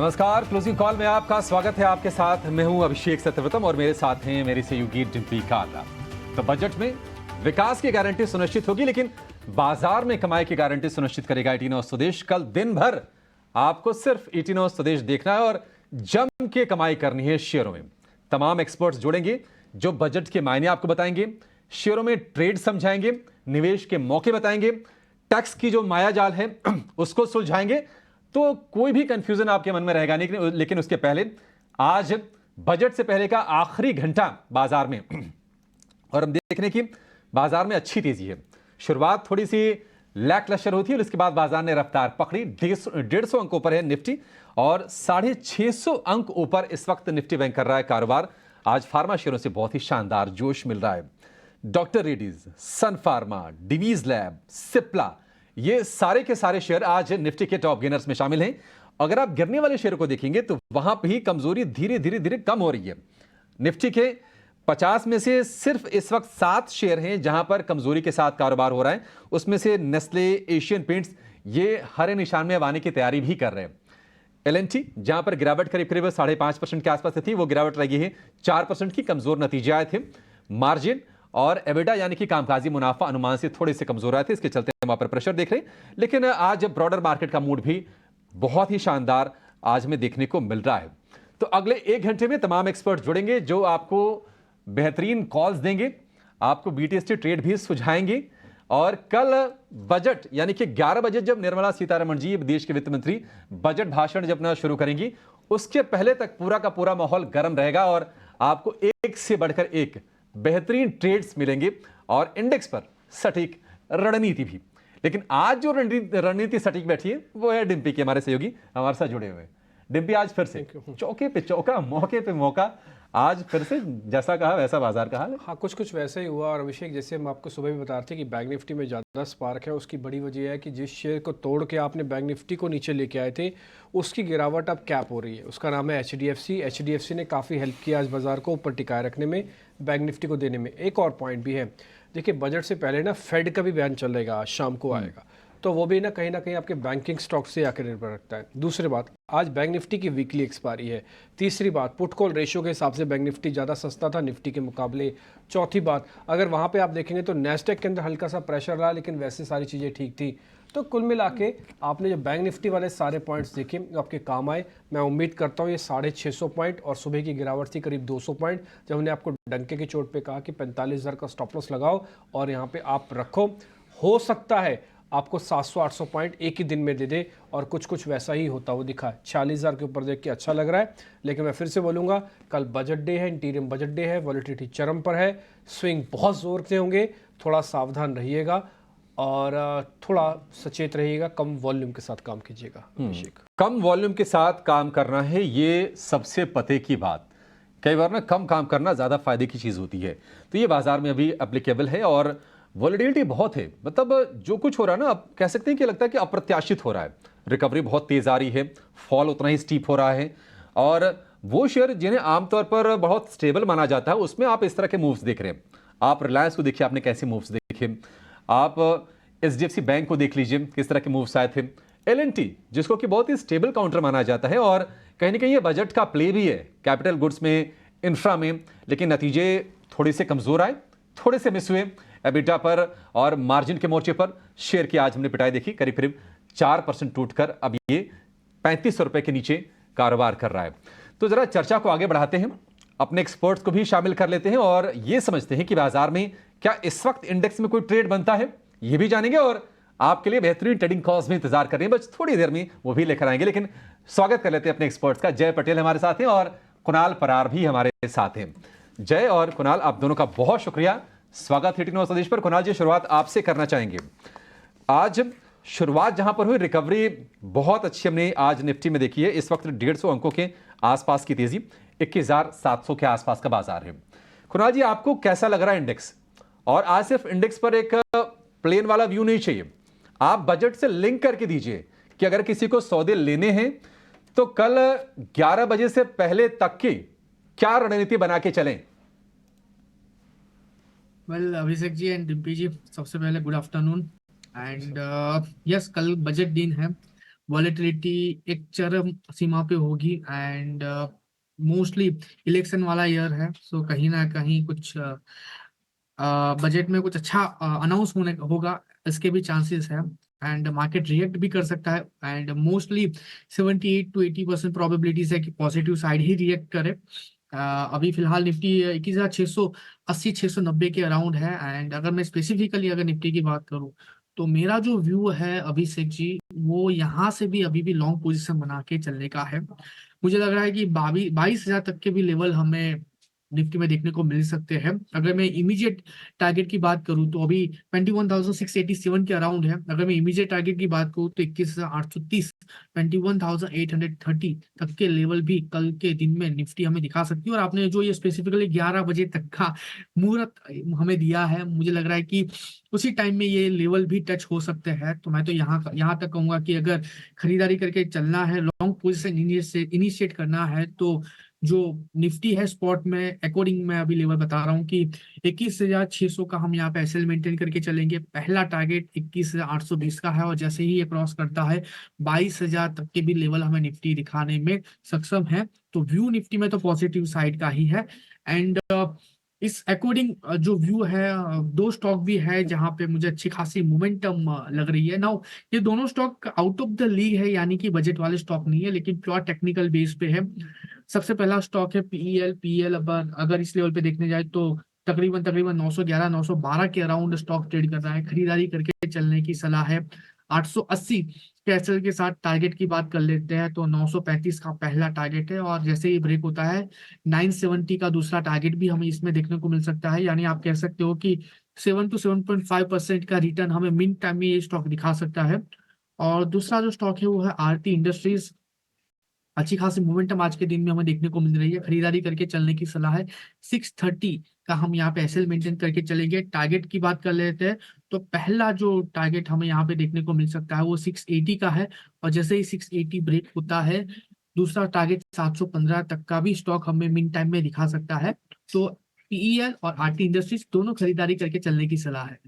नमस्कार, closing call में आपका स्वागत है। आपके साथ मैं हूं अभिषेक सत्यव्रतम और मेरे साथ हैं मेरे सहयोगी डिम्पी काला। तो बजट में विकास की गारंटी सुनिश्चित होगी, लेकिन बाजार में कमाई की गारंटी सुनिश्चित करेगा ईटीनॉस स्वदेश। कल दिन भर आपको सिर्फ ईटीनॉस स्वदेश देखना है और जम के कमाई करनी है शेयरों में। तमाम एक्सपर्ट्स जुड़ेंगे जो बजट के मायने आपको बताएंगे, शेयरों में ट्रेड समझाएंगे, निवेश के मौके बताएंगे, टैक्स की जो मायाजाल है उसको सुलझाएंगे। तो कोई भी कंफ्यूजन आपके मन में रहेगा नहीं, लेकिन उसके पहले आज बजट से पहले का आखिरी घंटा बाजार में और हम देख रहे हैं कि बाजार में अच्छी तेजी है। शुरुआत थोड़ी सी लैकलस्टर होती है और इसके बाद बाजार ने रफ्तार पकड़ी। 150 अंकों पर है निफ्टी और 650 अंक ऊपर इस वक्त निफ्टी बैंक कर रहा है कारोबार। आज फार्मा शेयरों से बहुत ही शानदार जोश मिल रहा है। डॉक्टर रेड्डीज, सन फार्मा, डिवीज लैब, सिप्ला, ये सारे के सारे शेयर आज निफ्टी के टॉप गेनर्स में शामिल हैं। अगर आप गिरने वाले शेयर को देखेंगे तो वहां पर ही कमजोरी धीरे धीरे कम हो रही है। निफ्टी के 50 में से सिर्फ इस वक्त 7 शेयर हैं जहां पर कमजोरी के साथ कारोबार हो रहा है। उसमें से नेस्ले, एशियन पेंट्स ये हरे निशान में अब आने की तैयारी भी कर रहे हैं। एलएनटी जहां पर गिरावट करीब 5.5% के आसपास थी, वो गिरावट लगी है 4% की। कमजोर नतीजे आए थे। मार्जिन और एबिटा यानी कि कामकाजी मुनाफा अनुमान से थोड़े से कमजोर आए थे, इसके चलते हम वहां पर प्रेशर देख रहे हैं। लेकिन आज ब्रॉडर मार्केट का मूड भी बहुत ही शानदार आज में देखने को मिल रहा है। तो अगले 1 घंटे में तमाम एक्सपर्ट जुड़ेंगे जो आपको बेहतरीन कॉल्स देंगे, आपको बीटीएसटी ट्रेड भी सुझाएंगे। और कल बजट यानी कि 11 बजे जब निर्मला सीतारमण जी, देश के वित्त मंत्री, बजट भाषण जब ना शुरू करेंगी, उसके पहले तक पूरा का पूरा माहौल गर्म रहेगा और आपको एक से बढ़कर एक बेहतरीन ट्रेड्स मिलेंगे और इंडेक्स पर सटीक रणनीति भी। लेकिन आज जो रणनीति सटीक बैठी है वो है डिम्पी के, हमारे सहयोगी हमारे साथ जुड़े हुए। डिम्पी, आज फिर से चौके पे चौका, मौके पे मौका, आज फिर से जैसा कहा वैसा बाजार का हाल है। हाँ, कुछ वैसा ही हुआ। और अभिषेक, जैसे हम आपको सुबह भी बता रहे थे कि बैंक निफ्टी में ज़्यादा स्पार्क है, उसकी बड़ी वजह है कि जिस शेयर को तोड़ के आपने बैंक निफ्टी को नीचे लेके आए थे उसकी गिरावट अब कैप हो रही है। उसका नाम है HDFC। HDFC ने काफ़ी हेल्प किया आज बाजार को ऊपर टिकाए रखने में, बैंक निफ्टी को देने में। एक और पॉइंट भी है, देखिए बजट से पहले ना फेड का भी बयान चलेगा, आज शाम को आएगा, तो वो भी ना कहीं आपके बैंकिंग स्टॉक से आकर निर्भर रखता है। दूसरी बात, आज बैंक निफ्टी की वीकली एक्सपायरी है। तीसरी बात, पुट कॉल रेशियो के हिसाब से बैंक निफ्टी ज़्यादा सस्ता था निफ्टी के मुकाबले। चौथी बात, अगर वहाँ पे आप देखेंगे तो नेस्डेक के अंदर हल्का सा प्रेशर रहा, लेकिन वैसे सारी चीज़ें ठीक थी। तो कुल मिला के आपने जो बैंक निफ्टी वाले सारे पॉइंट्स देखे जो आपके काम आए। मैं उम्मीद करता हूँ ये 650 पॉइंट और सुबह की गिरावट थी करीब 200 पॉइंट, जब हमने आपको डंके की चोट पे कहा कि 45,000 का स्टॉप लॉस लगाओ और यहाँ पे आप रखो। हो सकता है आपको 700-800 पॉइंट एक ही दिन में दे दे, और कुछ वैसा ही होता हुआ दिखा है। 46,000 के ऊपर देख के अच्छा लग रहा है। लेकिन मैं फिर से बोलूँगा, कल बजट डे है, इंटीरियम बजट डे है, वॉलेटिलिटी चरम पर है, स्विंग बहुत जोर से होंगे। थोड़ा सावधान रहिएगा और थोड़ा सचेत रहिएगा, कम वॉल्यूम के साथ काम कीजिएगा। कम वॉल्यूम के साथ काम करना है, ये सबसे पते की बात। कई बार ना कम काम करना ज़्यादा फायदे की चीज़ होती है। तो ये बाजार में अभी एप्लीकेबल है और वॉलेटिलिटी बहुत है। मतलब जो कुछ हो रहा है ना, आप कह सकते हैं कि लगता है कि अप्रत्याशित हो रहा है। रिकवरी बहुत तेज आ रही है, फॉल उतना ही स्टीप हो रहा है। और वो शेयर जिन्हें आमतौर पर बहुत स्टेबल माना जाता है, उसमें आप इस तरह के मूव्स देख रहे हैं। आप रिलायंस को देखिए, आपने कैसे मूव्स देखे। आप HDFC बैंक को देख लीजिए, किस तरह के मूव्स आए थे। LNT जिसको कि बहुत ही स्टेबल काउंटर माना जाता है और कहीं ना कहीं ये बजट का प्ले भी है, कैपिटल गुड्स में, इंफ्रा में, लेकिन नतीजे थोड़े से कमजोर आए, थोड़े से मिस हुए। एबिटा पर और मार्जिन के मोर्चे पर शेयर की आज हमने पिटाई देखी, करीब 4% टूटकर अब ये 3500 रुपए के नीचे कारोबार कर रहा है। तो जरा चर्चा को आगे बढ़ाते हैं, अपने एक्सपर्ट्स को भी शामिल कर लेते हैं और ये समझते हैं कि बाजार में क्या इस वक्त इंडेक्स में कोई ट्रेड बनता है, ये भी जानेंगे। और आपके लिए बेहतरीन ट्रेडिंग कॉल्स भी इंतजार कर रहे हैं, बस थोड़ी देर में वो भी लेकर आएंगे। लेकिन स्वागत कर लेते हैं अपने एक्सपर्ट्स का। जय पटेल हमारे साथ हैं और कुणाल परार भी हमारे साथ हैं। जय और कुणाल, आप दोनों का बहुत शुक्रिया, स्वागत है ईटीनॉस स्वदेश पर। कुणाल जी, शुरुआत आपसे करना चाहेंगे। आज शुरुआत जहां पर हुई, रिकवरी बहुत अच्छी हमने आज निफ्टी में देखी है। इस वक्त 150 अंकों के आसपास की तेजी, 21,700 के आसपास का बाजार है। कुणाल जी, आपको कैसा लग रहा है इंडेक्स? और आज सिर्फ इंडेक्स पर एक प्लेन वाला व्यू नहीं चाहिए, आप बजट से लिंक करके दीजिए कि अगर किसी को सौदे लेने हैं तो कल 11 बजे से पहले तक की क्या रणनीति बना के चलें? वेल अभिषेक जी एंड डिम्पी जी, सबसे पहले गुड आफ्टरनून एंड यस, कल बजट दिन है। वॉलेटिलिटी एक चरम सीमा पे होगी एंड मोस्टली इलेक्शन वाला ईयर है, सो कहीं ना कहीं कुछ बजट में कुछ अच्छा अनाउंस होने होगा, इसके भी चांसेस है एंड मार्केट रिएक्ट भी कर सकता है एंड मोस्टली 78 to 80% प्रोबेबिलिटीज है कि पॉजिटिव साइड ही रिएक्ट करे। अभी फिलहाल निफ्टी 21,680 690 के अराउंड है एंड अगर मैं स्पेसिफिकली अगर निफ्टी की बात करूं तो मेरा जो व्यू है अभिषेक जी, वो यहाँ से भी अभी भी लॉन्ग पोजीशन बना के चलने का है। मुझे लग रहा है कि 22,000 तक के भी लेवल हमें निफ्टी में देखने को मिल सकते हैं। अगर मैं इमीडिएट टारगेट की बात करूं तो अभी 21,687 के अराउंड है। अगर मैं इमीडिएट टारगेट की बात करूं तो 21,830 21,830 तक के लेवल भी कल के दिन में निफ्टी हमें दिखा सकती है। और आपने जो ये स्पेसिफिकली 11 बजे तक का मुहूर्त हमें दिया है, मुझे लग रहा है कि उसी टाइम में ये लेवल भी टच हो सकते हैं। तो मैं तो यहाँ तक कहूंगा कि अगर खरीदारी करके चलना है, लॉन्ग पोजिशन इनिशिएट करना है, तो जो निफ्टी है स्पॉट में अकॉर्डिंग मैं अभी लेवल बता रहा हूँ कि 21,600 का हम यहाँ पे एसएल मेंटेन करके चलेंगे। पहला टारगेट 21,820 का है और जैसे ही ये क्रॉस करता है 22,000 तक के भी लेवल हमें निफ्टी दिखाने में सक्षम है। तो व्यू निफ्टी में तो पॉजिटिव साइड का ही है एंड इस अकॉर्डिंग जो व्यू है, दो स्टॉक भी है जहां पे मुझे अच्छी खासी मोमेंटम लग रही है। नाउ ये दोनों stock out of the league है, यानी कि बजट वाले स्टॉक नहीं है, लेकिन प्योर टेक्निकल बेस पे है। सबसे पहला स्टॉक है पीईएल अगर इस लेवल पे देखने जाए तो तकरीबन 911 912 के अराउंड स्टॉक ट्रेड कर रहा है। खरीदारी करके चलने की सलाह है। 880 के एसएल के साथ टारगेट की बात कर लेते हैं तो 935 का पहला टारगेट है और जैसे ही ब्रेक होता है 970 का दूसरा टारगेट भी हमें इसमें देखने को मिल सकता है। यानी आप कह सकते हो कि 7 to 7.5% का रिटर्न हमें मिन टाइम में ये स्टॉक दिखा सकता है। और दूसरा जो स्टॉक है वो है आरती इंडस्ट्रीज। अच्छी खासी मोमेंटम आज के दिन में हमें देखने को मिल रही है। खरीदारी करके चलने की सलाह है। 630 का हम यहाँ पे एसएल मेंटेन करके चलेंगे। टारगेट की बात कर लेते हैं तो पहला जो टारगेट हमें यहाँ पे देखने को मिल सकता है वो 680 का है और जैसे ही 680 ब्रेक होता है दूसरा टारगेट 715 तक का भी स्टॉक हमें मिन टाइम में दिखा सकता है। तो पीईएल और आरटी इंडस्ट्रीज दोनों खरीदारी करके चलने की सलाह है।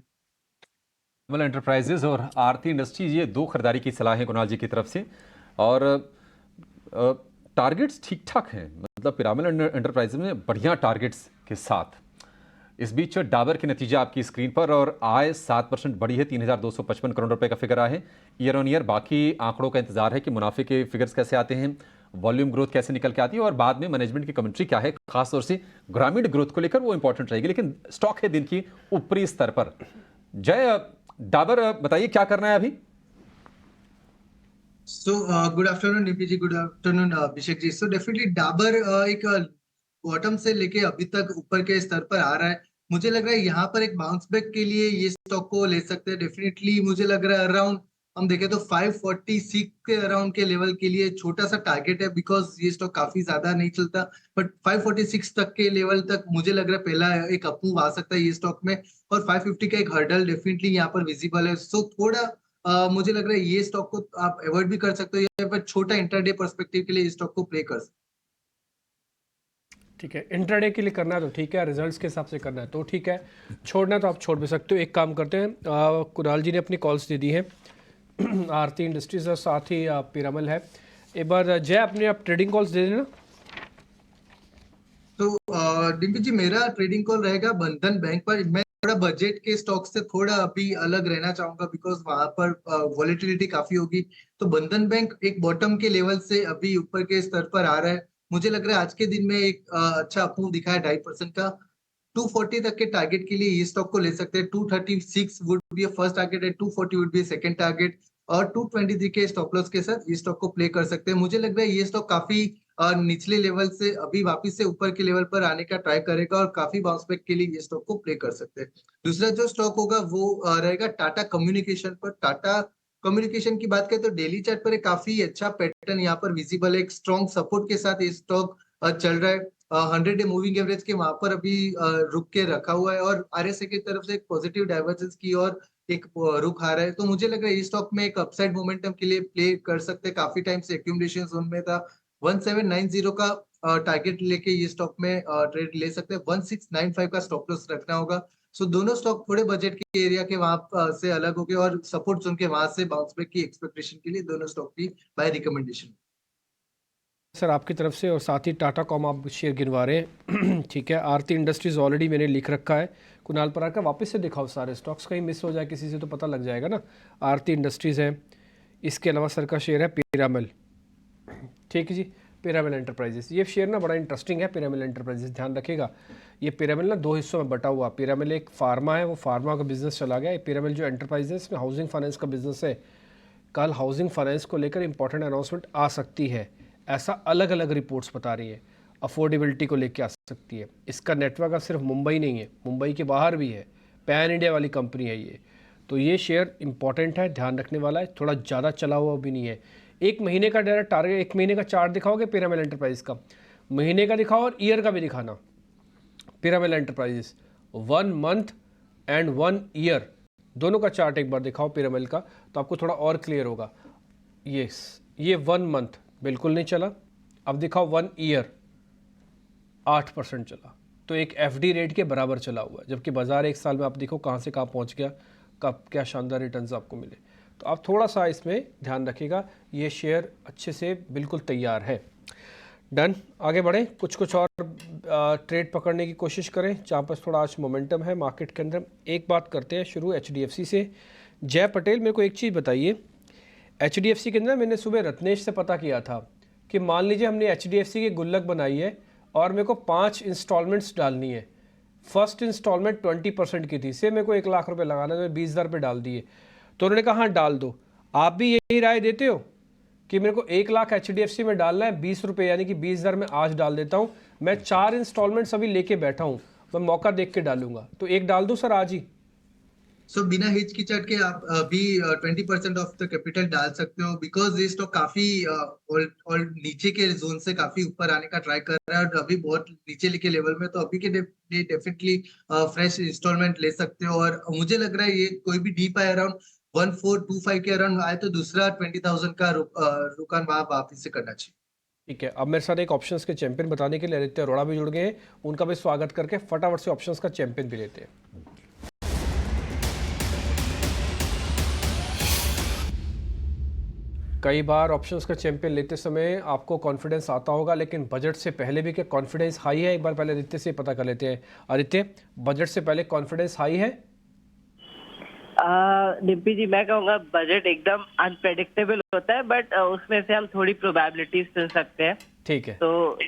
कमल एंटरप्राइजेज और आरती इंडस्ट्रीज, ये दो खरीदारी की सलाह है कुणाल जी की तरफ से। और टारगेट्स ठीक ठाक हैं, मतलब पिरामिड एंटरप्राइजेज में बढ़िया टारगेट्स के साथ। इस बीच डाबर के नतीजा आपकी स्क्रीन पर और आय 7% बढ़ी है, 3,255 करोड़ रुपए का फिगर आया है ईयर ऑन ईयर। बाकी आंकड़ों का इंतजार है कि मुनाफे के फिगर्स कैसे आते हैं, वॉल्यूम ग्रोथ कैसे निकल के आती है और बाद में मैनेजमेंट की कमेंट्री क्या है, खासतौर से ग्रामीण ग्रोथ को लेकर, वो इंपॉर्टेंट रहेगी। लेकिन स्टॉक है दिन की ऊपरी स्तर पर। जय, डाबर बताइए क्या करना है अभी। गुड आफ्टरनून निपी जी, good afternoon Abhishek ji. Definitely Dabur एक बॉटम से लेके अभी तक ऊपर के स्तर पर आ रहा है। मुझे लग रहा है यहाँ पर एक बाउंस बैक के लिए ये स्टॉक को ले सकते हैं। डेफिनेटली मुझे लग रहा है अराउंड हम देखें तो 546 के अराउंड के लेवल के लिए छोटा सा टारगेट है, बिकॉज ये स्टॉक काफी ज्यादा नहीं चलता। बट 546 तक के लेवल तक मुझे लग रहा है पहला एक अप मूव आ सकता है ये स्टॉक में और 550 का एक हर्डल डेफिनेटली यहाँ पर विजिबल है। थोड़ा मुझे लग रहा है ये स्टॉक को आप अवॉइड भी कर सकते हो या फिर छोटा इंटरडे पर्सपेक्टिव के लिए इस स्टॉक को प्ले कर सकते हो। ठीक है, इंट्राडे के लिए करना है तो ठीक है, रिजल्ट्स के हिसाब से करना है तो ठीक है, छोड़ना है तो आप छोड़ भी सकते हो। एक काम करते हैं, कुणाल जी ने अपनी कॉल्स दे दी हैं आरती इंडस्ट्रीज और साथ ही पिरामल है। एक बार जय अपने आप ट्रेडिंग कॉल्स दे देना। तो डिम्पी जी, मेरा ट्रेडिंग कॉल रहेगा बंधन बैंक पर। मैं थोड़ा बजट के स्टॉक से थोड़ा अभी अलग रहना चाहूंगा बिकॉज वहां पर वॉलेटिलिटी काफी होगी। तो बंधन बैंक एक बॉटम के लेवल से अभी ऊपर के स्तर पर आ रहा है। मुझे लग रहा है आज के दिन में एक अच्छा अप मूव दिखा है 2.5% का। 240 तक के टारगेट के लिए ये स्टॉक को ले सकते हैं। 236 वुड बी फर्स्ट टारगेट है, 240 वुड बी सेकंड टारगेट और 223 के स्टॉप लॉस के साथ ये स्टॉक को प्ले कर सकते हैं। मुझे लग रहा है ये स्टॉक काफी निचले लेवल से अभी वापस से ऊपर के लेवल पर आने का ट्राई करेगा और काफी बाउंस बैक के लिए ये स्टॉक को प्ले कर सकते हैं। दूसरा जो स्टॉक होगा वो रहेगा टाटा कम्युनिकेशन पर। टाटा कम्युनिकेशन की बात करें तो डेली चार्ट पर एक काफी अच्छा पैटर्न यहाँ पर विजिबल है। एक स्ट्रॉन्ग सपोर्ट के साथ ये स्टॉक चल रहा है। 100 डे मूविंग एवरेज के वहां पर अभी रुक के रखा हुआ है और आरएसआई की तरफ से एक पॉजिटिव डाइवर्जेंस की और एक रुख आ रहा है। तो मुझे लग रहा है इस स्टॉक में एक अपसाइड मोमेंटम के लिए प्ले कर सकते हैं। काफी टाइम से एक्यूमुलेशन जोन में था। 1790 का टारगेट लेके ये स्टॉक में ट्रेड ले सकते हैं। 1695 का स्टॉप लॉस रखना होगा। सो दोनों स्टॉक थोड़े बजट के एरिया के वहां से अलग हो गए और सपोर्ट जोन के वहां से बाउंस बैक की एक्सपेक्टेशन के लिए दोनों स्टॉक की बाय रिकमेंडेशन। सर आपकी तरफ से, और साथ ही टाटा कॉम आप शेयर गिनवा रहे हैं ठीक है। आरती इंडस्ट्रीज़ ऑलरेडी मैंने लिख रखा है। कुणाल परार का वापस से दिखाओ सारे स्टॉक्स, कहीं मिस हो जाए किसी से तो पता लग जाएगा ना। आरती इंडस्ट्रीज़ है, इसके अलावा सर का शेयर है पिरामिल, ठीक है जी, पिरामिल एंटरप्राइजेस। ये शेयर ना बड़ा इंटरेस्टिंग है, पिरामिल एंटरप्राइजेस, ध्यान रखिएगा। ये पिरामिल ना दो हिस्सों में बटा हुआ। पिरामिल एक फार्मा है, वो फार्मा का बिजनेस चला गया। पिरामिल जो एंटरप्राइजेस में हाउसिंग फाइनेंस का बिजनेस है, कल हाउसिंग फाइनेंस को लेकर इंपॉर्टेंट अनाउंसमेंट आ सकती है, ऐसा अलग अलग रिपोर्ट्स बता रही है। अफोर्डेबिलिटी को लेकर आ सकती है। इसका नेटवर्क अब सिर्फ मुंबई नहीं है, मुंबई के बाहर भी है, पैन इंडिया वाली कंपनी है ये। तो ये शेयर इंपॉर्टेंट है, ध्यान रखने वाला है। थोड़ा ज़्यादा चला हुआ भी नहीं है। एक महीने का डायरेक्ट टारगेट, एक महीने का चार्ट दिखाओगे पिरामिल एंटरप्राइज का, महीने का दिखाओ और ईयर का भी दिखाना। Piramal enterprises 1 month and 1 year दोनों का चार्ट एक बार दिखाओ पिरामिल का, तो आपको थोड़ा और क्लियर होगा। ये 1 मंथ बिल्कुल नहीं चला, अब दिखाओ 1 ईयर 8% चला, तो एक एफडी रेट के बराबर चला हुआ है। जबकि बाजार एक साल में आप देखो कहाँ से कहाँ पहुँच गया, कब क्या शानदार रिटर्न्स आपको मिले। तो आप थोड़ा सा इसमें ध्यान रखिएगा। ये शेयर अच्छे से बिल्कुल तैयार है। डन, आगे बढ़ें, कुछ और ट्रेड पकड़ने की कोशिश करें जहाँ पर थोड़ा आज मोमेंटम है मार्केट के अंदर। एक बात करते हैं शुरू एचडीएफसी से। जय पटेल, मेरे को एक चीज़ बताइए, एचडीएफसी के अंदर मैंने सुबह रत्नेश से पता किया था कि मान लीजिए हमने एचडीएफसी की गुल्लक बनाई है और मेरे को 5 इंस्टॉलमेंट्स डालनी है। फर्स्ट इंस्टॉलमेंट 20% की थी, से मेरे को 1 लाख रुपए लगाना, तो 20,000 रुपये डाल दिए। तो उन्होंने कहा हाँ डाल दो। आप भी यही राय देते हो कि मेरे को 1 लाख एचडीएफसी में डालना है, 20 रुपये यानी कि 20,000 में आज डाल देता हूँ। मैं 4 इंस्टॉलमेंट्स अभी लेके बैठा हूँ, मैं मौका देख के डालूंगा, तो एक डाल दूँ सर आज ही? सो बिना हिचकिचाहट के आप अभी 20% ऑफ द कैपिटल डाल सकते हो, बिकॉज ये स्टॉक काफी और नीचे के जोन से काफी ऊपर आने का ट्राई कर रहा है और अभी बहुत नीचे के लेवल में, तो अभी के लिए डेफिनेटली फ्रेश इंस्टॉलमेंट ले सकते हो। और मुझे लग रहा है ये कोई भी डीप है अराउंड 1425 के अराउंड आए तो दूसरा 20,000 का रुकान वहां वापिस से करना चाहिए। ठीक है, अब मेरे साथ एक ऑप्शंस के चैंपियन बताने के लिए आदित्य अरोड़ा भी जुड़ गए हैं, उनका भी स्वागत करके फटाफट से ऑप्शंस का चैंपियन भी लेते हैं। कई बार ऑप्शंस का चैंपियन लेते समय आपको कॉन्फिडेंस आता होगा, लेकिन बजट से पहले भी क्या कॉन्फिडेंस हाई है? एक बार पहले आदित्य से पता कर लेते हैं। आदित्य, बजट से पहले कॉन्फिडेंस हाई है? डिम्पी जी, मैं कहूँगा बजट एकदम अनप्रेडिक्टेबल होता है, बट उसमें से हम थोड़ी प्रोबेबिलिटीज चुन सकते हैं। ठीक है, तो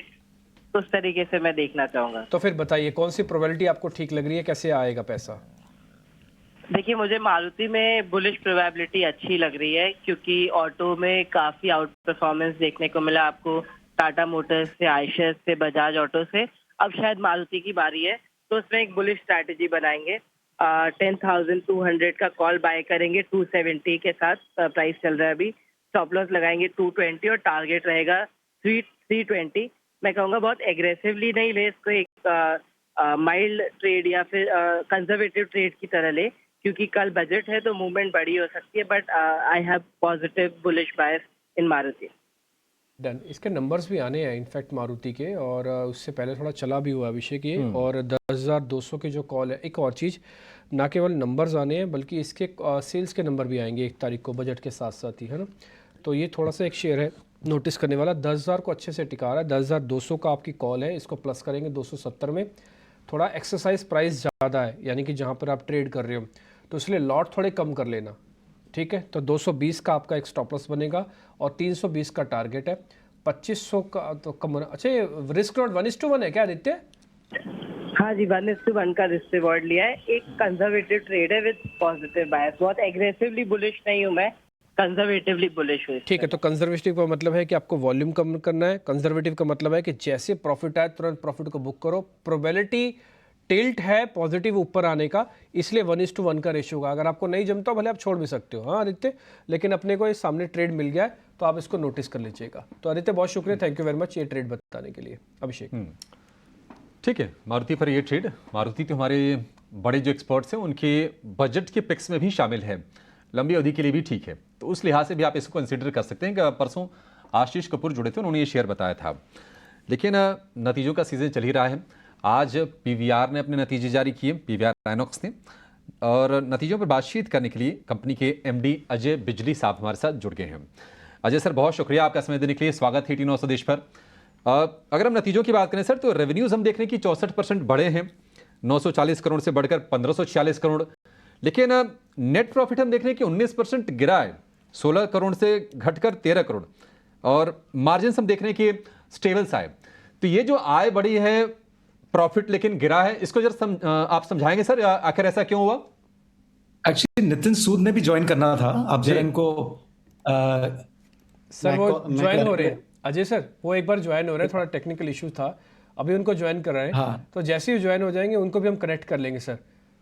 उस तरीके से मैं देखना चाहूंगा। तो फिर बताइए कौन सी प्रोबेबिलिटी आपको ठीक लग रही है, कैसे आएगा पैसा? देखिए, मुझे मारुति में बुलिश प्रोबेबिलिटी अच्छी लग रही है, क्योंकि ऑटो में काफी आउट परफॉर्मेंस देखने को मिला आपको, टाटा मोटर्स से, आयशर से, बजाज ऑटो से। अब शायद मारुति की बारी है, तो उसमें एक बुलिश स्ट्रैटेजी बनाएंगे। 10,200 का कॉल बाय करेंगे 270 के साथ, प्राइस चल रहा है अभी। स्टॉप लॉस लगाएंगे 220 और टारगेट रहेगा 320। मैं कहूँगा बहुत एग्रेसिवली नहीं ले इसको, एक माइल्ड ट्रेड या फिर कंजर्वेटिव ट्रेड की तरह ले, क्योंकि कल बजट है तो मूवमेंट बड़ी हो सकती है। But I have positive bullish bias in Maruti. Done, इसके नंबर्स भी आने हैं इनफैक्ट मारुति के, और उससे पहले थोड़ा चला भी हुआ अभिषेक ये, और 10,200 की जो कॉल है। एक और चीज़, ना केवल नंबर्स आने हैं बल्कि इसके सेल्स के नंबर भी आएंगे 1 तारीख को, बजट के साथ साथ ही, है ना। तो ये थोड़ा सा एक शेयर है नोटिस करने वाला। 10,000 को अच्छे से टिका रहा है। 10,200 का आपकी कॉल है, इसको प्लस करेंगे 270 में। थोड़ा एक्सरसाइज प्राइस ज़्यादा है, यानी कि जहाँ पर आप ट्रेड कर रहे हो, तो इसलिए लॉट थोड़े कम कर लेना, ठीक है। तो 220 का आपका एक स्टॉप लॉस बनेगा और 320 का टारगेट है। 2500 का तो कम। अच्छा, रिस्क नॉट 1:1 है क्या आदित्य? हाँ जी, 1:1 का रिस्क रिवॉर्ड लिया है। एक कंजर्वेटिव ट्रेड है विद पॉजिटिव बायस। बहुत एग्रेसिवली बुलिश नहीं हूँ मैं, कंजर्वेटिवली बुलिश हूँ। ठीक है, तो कंजर्वेटिव का मतलब है कि आपको वॉल्यूम कम करना है। कंजर्वेटिव का मतलब है कि जैसे प्रॉफिट आए तुरंत प्रॉफिट को बुक करो। प्रोबेबिलिटी टिल्ट है पॉजिटिव ऊपर आने का, इसलिए 1:1 का रेशियो होगा। अगर आपको नहीं जमता भले आप छोड़ भी सकते हो, हाँ आदित्य, लेकिन अपने को ये सामने ट्रेड मिल गया है तो आप इसको नोटिस कर लीजिएगा। तो आदित्य बहुत शुक्रिया, थैंक यू वेरी मच ये ट्रेड बताने के लिए। अभिषेक, ठीक है, मारुति पर ये ट्रेड, मारुति तो हमारे बड़े जो एक्सपर्ट्स हैं उनके बजट के पिक्स में भी शामिल है, लंबी अवधि के लिए भी ठीक है, तो उस लिहाज से भी आप इसको कंसिडर कर सकते हैं। कि परसों आशीष कपूर जुड़े थे, उन्होंने ये शेयर बताया था, लेकिन नतीजों का सीजन चल ही रहा है। आज पीवीआर ने अपने नतीजे जारी किए, पीवीआर आइनॉक्स ने, और नतीजों पर बातचीत करने के लिए कंपनी के एमडी अजय बिजली साहब हमारे साथ जुड़ गए हैं। अजय सर, बहुत शुक्रिया आपका समय देने के लिए। स्वागत है टी9 स्वदेश पर। अगर हम नतीजों की बात करें सर, तो रेवेन्यूज हम देख रहे हैं कि 64% बढ़े हैं, 940 करोड़ से बढ़कर 1546 करोड़। लेकिन नेट प्रॉफिट हम देख रहे हैं कि 19% गिरा है, 16 करोड़ से घटकर 13 करोड़, और मार्जिन हम देख रहे हैं कि स्टेबल सा है। तो ये जो आय बढ़ी है, प्रॉफिट लेकिन गिरा है, इसको जरा आप समझाएंगे सर, आखिर ऐसा क्यों हुआ? एक्चुअली नितिन सूद ने भी ज्वाइन करना था, आप जरा इनको सर वो ज्वाइन हो रहे हैं। अजय सर वो एक बार ज्वाइन हो रहे हैं, थोड़ा टेक्निकल इशू था, अभी उनको ज्वाइन कर रहे हैं। हाँ। तो जैसे ही ज्वाइन हो जाएंगे उनको भी हम कनेक्ट कर लेंगे सर।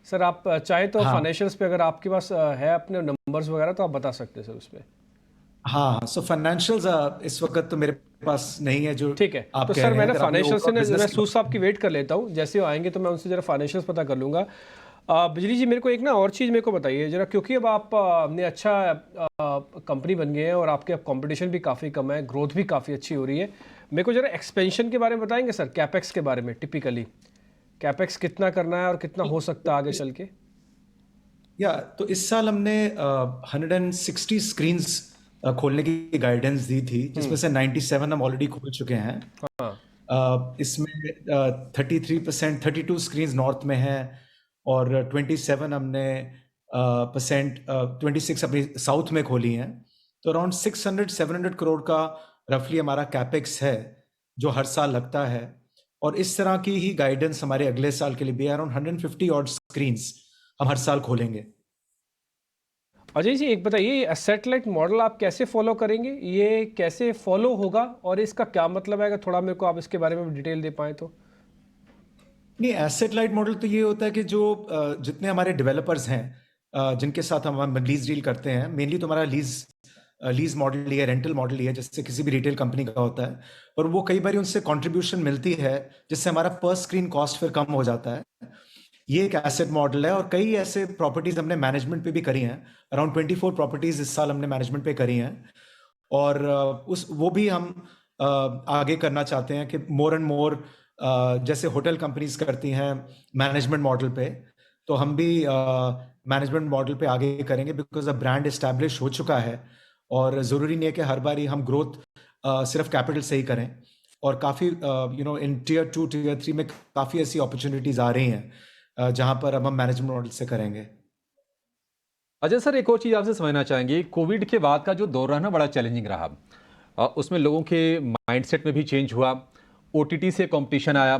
सर आप चाहे तो फाइनेंशियल्स पे अगर आपके पास है अपने नंबर्स वगैरह तो आप बता सकते हैं सर उस पर। हाँ, सो फाइनेंशियल्स इस वक्त तो मेरे पास नहीं है जो ठीक है। आप तो कह सर रहे मैं हैं। ना अगर आपने फाइनेंशियल से overall मैं business सूद साहब की वेट कर लेता हूँ, जैसे वो आएंगे तो मैं उनसे जरा फाइनेंशियल्स पता कर लूँगा। बिजली जी मेरे को एक ना और चीज़ मेरे को बताइए जरा, क्योंकि अब आप ने अच्छा कंपनी बन गए हैं और आपके अब कंपटीशन भी काफ़ी कम है, ग्रोथ भी काफ़ी अच्छी हो रही है। मेरे को जरा एक्सपेंशन के बारे में बताएंगे सर, कैपेक्स के बारे में। टिपिकली कैपेक्स कितना करना है और कितना हो सकता है आगे चल के? तो इस साल हमने 160 स्क्रीन्स खोलने की गाइडेंस दी थी, जिसमें से 97 हम ऑलरेडी खोल चुके हैं। इसमें 33% 32 स्क्रीन्स नॉर्थ में हैं और 27 हमने 26 अपनी साउथ में खोली हैं। तो अराउंड 600-700 करोड़ का रफली हमारा कैपेक्स है जो हर साल लगता है, और इस तरह की ही गाइडेंस हमारे अगले साल के लिए भी अराउंड 150 ऑड स्क्रीन्स हम हर साल खोलेंगे। अजय जी एक बताइए, सैटेलाइट मॉडल आप कैसे फॉलो करेंगे, ये कैसे फॉलो होगा और इसका क्या मतलब है? अगर थोड़ा मेरे को आप इसके बारे में डिटेल दे पाएं तो। नहीं, एसेट लाइट मॉडल तो ये होता है कि जो जितने हमारे डेवलपर्स हैं जिनके साथ हम लीज डील करते हैं, मेनली तो हमारा लीज मॉडल ही है, रेंटल मॉडल ही है, जैसे किसी भी रिटेल कंपनी का होता है। और वो कई बार उनसे कंट्रीब्यूशन मिलती है जिससे हमारा पर स्क्रीन कॉस्ट फिर कम हो जाता है। ये एक एसेट मॉडल है, और कई ऐसे प्रॉपर्टीज हमने मैनेजमेंट पे भी करी हैं। अराउंड 24 प्रॉपर्टीज इस साल हमने मैनेजमेंट पे करी हैं, और वो भी हम आगे करना चाहते हैं कि मोर एंड मोर जैसे होटल कंपनीज करती हैं मैनेजमेंट मॉडल पे, तो हम भी मैनेजमेंट मॉडल पे आगे करेंगे, बिकॉज अब ब्रांड एस्टैब्लिश हो चुका है। और ज़रूरी नहीं है कि हर बार ही हम ग्रोथ सिर्फ कैपिटल से ही करें, और काफ़ी इन टीयर 2 टीयर 3 में काफ़ी ऐसी अपॉर्चुनिटीज़ आ रही हैं जहां पर अब हम मैनेजमेंट मॉडल से करेंगे। अजय सर, एक और चीज़ आपसे समझना चाहेंगे, कोविड के बाद का जो दौर रहा ना, बड़ा चैलेंजिंग रहा। उसमें लोगों के माइंडसेट में भी चेंज हुआ, ओटीटी से कंपटीशन आया,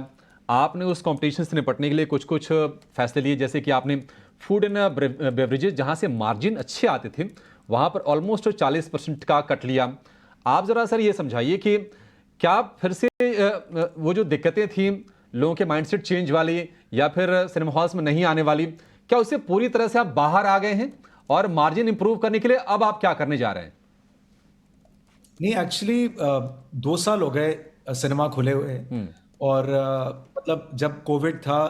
आपने उस कंपटीशन से निपटने के लिए कुछ कुछ फैसले लिए, जैसे कि आपने फूड एंड बेवरेजेस जहां से मार्जिन अच्छे आते थे वहां पर ऑलमोस्ट 40% का कट लिया। आप ज़रा सर ये समझाइए कि क्या फिर से वो जो दिक्कतें थी लोगों के माइंडसेट चेंज वाली, या फिर सिनेमा हॉल्स में नहीं आने वाली, क्या उससे पूरी तरह से आप बाहर आ गए हैं, और मार्जिन इंप्रूव करने के लिए अब आप क्या करने जा रहे हैं? नहीं, एक्चुअली 2 साल हो गए सिनेमा खुले हुए, और मतलब जब कोविड था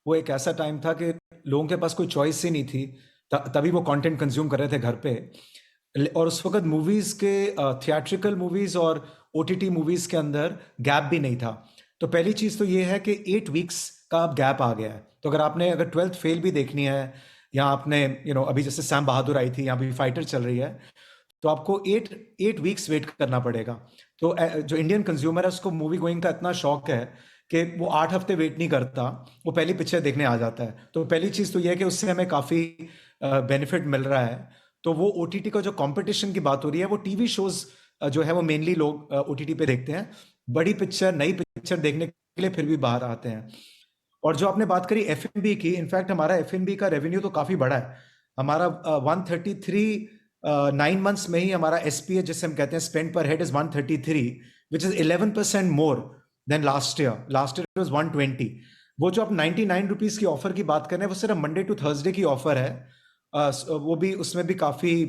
वो एक ऐसा टाइम था कि लोगों के पास कोई चॉइस ही नहीं थी, तभी वो कंटेंट कंज्यूम कर रहे थे घर पे। और उस वक्त मूवीज के थिएट्रिकल मूवीज और ओटीटी मूवीज के अंदर गैप भी नहीं था। तो पहली चीज तो ये है कि 8 वीक्स का अब गैप आ गया है। तो अगर 12th फेल भी देखनी है, या आपने अभी जैसे सैम बहादुर आई थी, यहाँ भी फाइटर चल रही है, तो आपको 8 वीक्स वेट करना पड़ेगा। तो जो इंडियन कंज्यूमर है उसको मूवी गोइंग का इतना शौक है कि वो 8 हफ्ते वेट नहीं करता, वो पहली पिक्चर देखने आ जाता है। तो पहली चीज तो ये है कि उससे हमें काफी बेनिफिट मिल रहा है। तो वो ओटीटी का जो कंपटीशन की बात हो रही है, वो टीवी शोज जो है वो मेनली लोग ओटीटी पे देखते हैं। बड़ी पिक्चर, नई पिक्चर देखने के लिए फिर भी बाहर आते हैं। और जो आपने बात करी एफएनबी की, इनफैक्ट हमारा एफएनबी का रेवेन्यू तो काफी बड़ा है। हमारा 133 9 मंथ्स में ही हमारा एसपीए जिसे हम कहते हैं स्पेंड पर head is 133, which is 11% more than last year. Last year was 120। वो जो आप 99 रुपीज की ऑफर की बात कर रहे हैं, वो सिर्फ मंडे टू थर्सडे की ऑफर है। वो भी, उसमें भी काफी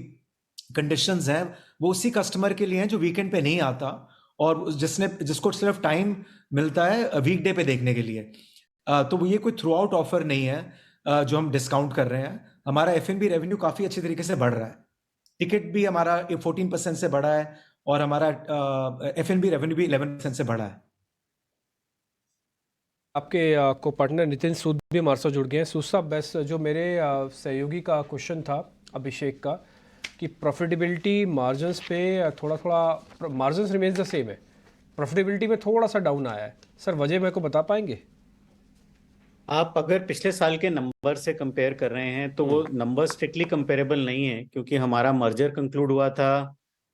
कंडीशंस हैं। वो उसी कस्टमर के लिए हैं जो वीकेंड पे नहीं आता, और जिसको सिर्फ टाइम मिलता है वीकडे पे देखने के लिए। तो ये कोई थ्रू आउट ऑफर नहीं है जो हम डिस्काउंट कर रहे हैं। हमारा एफएनबी रेवेन्यू काफी अच्छी तरीके से बढ़ रहा है। टिकट भी हमारा 14% से बढ़ा है, और हमारा एफएनबी रेवेन्यू भी 11% से बढ़ा है। आपके को पार्टनर नितिन सूद भी हमारे साथ जुड़ गए हैं। सूद साहब, बस जो मेरे सहयोगी का क्वेश्चन था अभिषेक का कि प्रॉफिटेबिलिटी मार्जिन्स पे थोड़ा थोड़ा मार्जिन्स रिमेन्स द सेम है, प्रॉफिटेबिलिटी में थोड़ा सा डाउन आया है। सर वजह मेरे को बता पाएंगे? आप अगर पिछले साल के नंबर से कंपेयर कर रहे हैं तो वो नंबर स्ट्रिक्टली कंपेरेबल नहीं है, क्योंकि हमारा मर्जर कंक्लूड हुआ था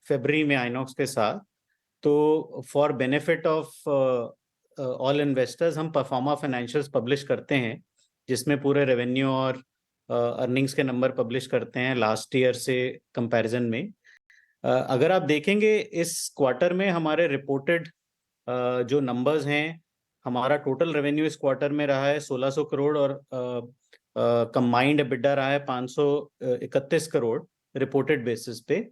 फरवरी में आइनॉक्स के साथ। तो for benefit of all investors हम परफॉर्मा फाइनेंशियल्स पब्लिश करते हैं, जिसमें पूरे रेवेन्यू और अर्निंग्स के नंबर पब्लिश करते हैं लास्ट ईयर से कंपैरिजन में। अगर आप देखेंगे इस क्वार्टर में हमारे रिपोर्टेड जो नंबर्स हैं, हमारा टोटल रेवेन्यू इस क्वार्टर में रहा है 1600 करोड़ और कंबाइंड एबिटा रहा है 531 करोड़ रिपोर्टेड बेसिस पे।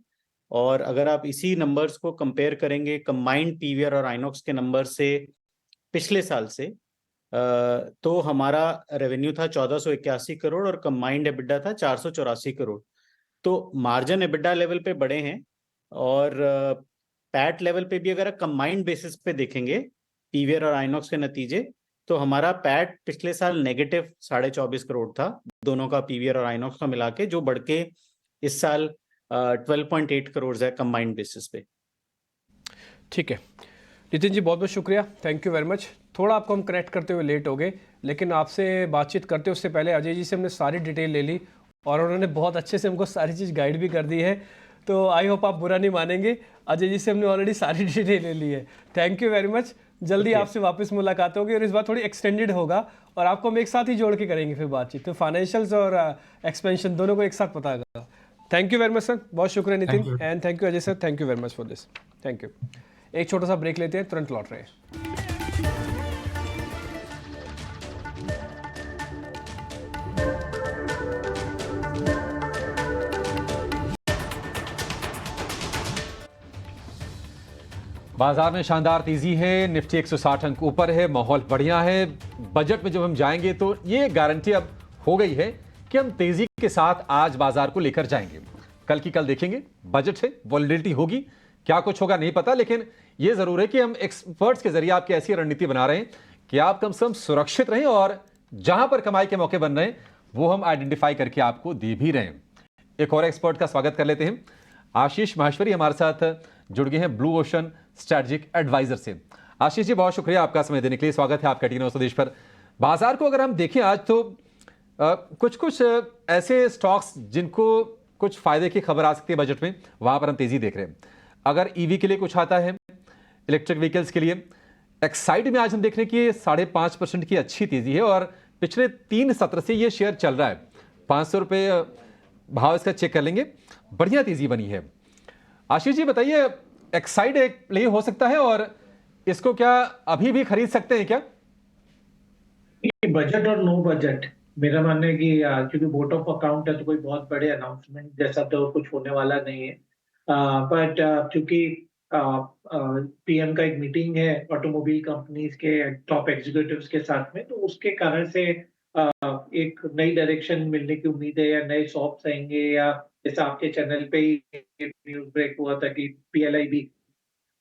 और अगर आप इसी नंबर्स को कंपेयर करेंगे कंबाइंड पीवीआर और आइनॉक्स के नंबर से पिछले साल से, तो हमारा रेवेन्यू था 1481 करोड़ और कंबाइंड एबिटा था 484 करोड़। तो मार्जिन एबिटा लेवल पे बड़े हैं, और पैट लेवल पे भी अगर कंबाइंड बेसिस पे देखेंगे पीवीआर और आइनॉक्स के नतीजे, तो हमारा पैट पिछले साल नेगेटिव 24.5 करोड़ था, दोनों का पीवीआर और आइनॉक्स का मिला के, जो बढ़ के इस साल 12.8 करोड़ है कंबाइंड बेसिस पे। ठीक है नितिन जी, बहुत बहुत शुक्रिया, थैंक यू वेरी मच। थोड़ा आपको हम करेक्ट करते हुए लेट हो गए, लेकिन आपसे बातचीत करते उससे पहले अजय जी से हमने सारी डिटेल ले ली और उन्होंने बहुत अच्छे से हमको सारी चीज़ गाइड भी कर दी है। तो आई होप आप बुरा नहीं मानेंगे, अजय जी से हमने ऑलरेडी सारी डिटेल ले ली है। Thank you very much. जल्दी आपसे वापस मुलाकात होगी और इस बार थोड़ी एक्सटेंडेड होगा और आपको हम एक साथ ही जोड़ के करेंगे फिर बातचीत, तो फाइनेंशियल्स और एक्सपेंशन दोनों को एक साथ पता होगा। Thank you very much sir, बहुत शुक्रिया Nitin, and thank you Ajay sir, thank you very much for this, thank you. एक छोटा सा ब्रेक लेते हैं, तुरंत लौट रहे हैं। बाजार में शानदार तेजी है, निफ्टी 160 अंक ऊपर है, माहौल बढ़िया है। बजट में जब हम जाएंगे तो ये गारंटी अब हो गई है कि हम तेजी के साथ आज बाजार को लेकर जाएंगे। कल की कल देखेंगे, बजट है, वॉलेटिलिटी होगी, क्या कुछ होगा नहीं पता, लेकिन ये जरूर है कि हम एक्सपर्ट्स के जरिए आपकी ऐसी रणनीति बना रहे हैं कि आप कम से कम सुरक्षित रहें और जहां पर कमाई के मौके बन रहे हैं वो हम आइडेंटिफाई करके आपको दे भी रहे हैं। एक और एक्सपर्ट का स्वागत कर लेते हैं। आशीष माहेश्वरी हमारे साथ जुड़ गए हैं ब्लू ओशन स्ट्रेटेजिक एडवाइजर से। आशीष जी, बहुत शुक्रिया आपका समय देने के लिए, स्वागत है आपका टी नौ स्वदेश पर। बाजार को अगर हम देखें आज तो कुछ ऐसे स्टॉक्स जिनको कुछ फायदे की खबर आ सकती है बजट में, वहां पर हम तेजी देख रहे हैं। अगर ईवी के लिए कुछ आता है, इलेक्ट्रिक व्हीकल्स के लिए, एक्साइड में आज हम देख रहे हैं कि 5.5% की अच्छी तेजी है और पिछले 3 सत्र से ये शेयर चल रहा है। 500 रुपये भाव इसका चेक कर लेंगे, बढ़िया तेजी बनी है। आशीष जी बताइए, एक्साइड एक प्ले हो सकता है और इसको क्या अभी भी खरीद सकते हैं क्या? बजट और नो बजट, मेरा मानना है कि क्योंकि वोट ऑफ अकाउंट है तो कोई बहुत बड़े अनाउंसमेंट जैसा तो कुछ होने वाला नहीं है। बट क्योंकि पीएम का एक मीटिंग है ऑटोमोबाइल कंपनीज के टॉप एग्जीक्यूटिव्स के साथ में, तो उसके कारण से एक नई डायरेक्शन मिलने की उम्मीद है, या नए शॉप्स आएंगे, या जैसा आपके चैनल पे ही न्यूज ब्रेक हुआ था कि पीएलआई भी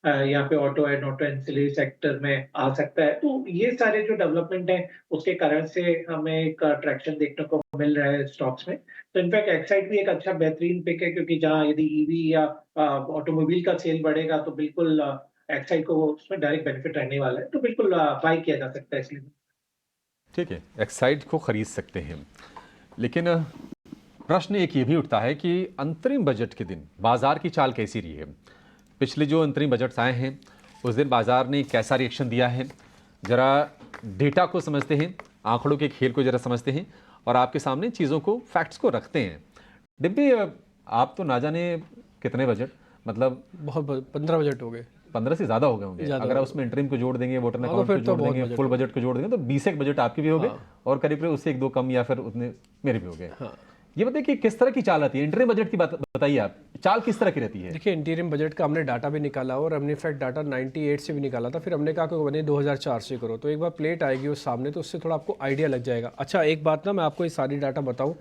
यहाँ पे auto and auto ancillary sector में आ सकता है। तो ये सारे जो डेवलपमेंट है उसके कारण से हमें एक अट्रैक्शन देखने को मिल रहा है स्टॉक्स में। तो इनफैक्ट एक्साइड भी एक अच्छा बेहतरीन पिक है, क्योंकि जहाँ यदि ईवी या ऑटोमोबाइल का सेल बढ़ेगा तो बिल्कुल एक्साइड को उसमें डायरेक्ट बेनिफिट रहने वाला है, तो बिल्कुल बाय किया जा सकता है इसलिए। ठीक है, एक्साइड को खरीद सकते हैं, लेकिन प्रश्न एक ये भी उठता है कि अंतरिम बजट के दिन बाजार की चाल कैसी रही है। पिछले जो अंतरिम बजट्स आए हैं उस दिन बाजार ने कैसा रिएक्शन दिया है, जरा डेटा को समझते हैं, आंकड़ों के खेल को जरा समझते हैं और आपके सामने चीज़ों को, फैक्ट्स को रखते हैं। डिब्बी, आप तो ना जाने कितने बजट, मतलब बहुत 15 बजट हो गए, 15 से ज़्यादा हो गए होंगे। अगर आप उसमें इंटरिम को जोड़ देंगे, वोटर अकाउंट को जोड़ देंगे, फुल बजट को जोड़ देंगे, तो 20 एक बजट आपके भी हो गए और करीब उससे 1-2 कम या फिर उतने मेरे भी हो गए। ये बताइए कि किस तरह की चाल आती है इंटरिम बजट की, बात बताइए आप, चाल किस तरह की रहती है? देखिए, इंटीरियम बजट का हमने डाटा भी निकाला और हमने इनफैक्ट डाटा 98 से भी निकाला था, फिर हमने कहा कि बने 2004 से करो, तो एक बार प्लेट आएगी उस सामने तो उससे थोड़ा आपको आइडिया लग जाएगा। अच्छा, एक बात ना, मैं आपको ये सारी डाटा बताऊं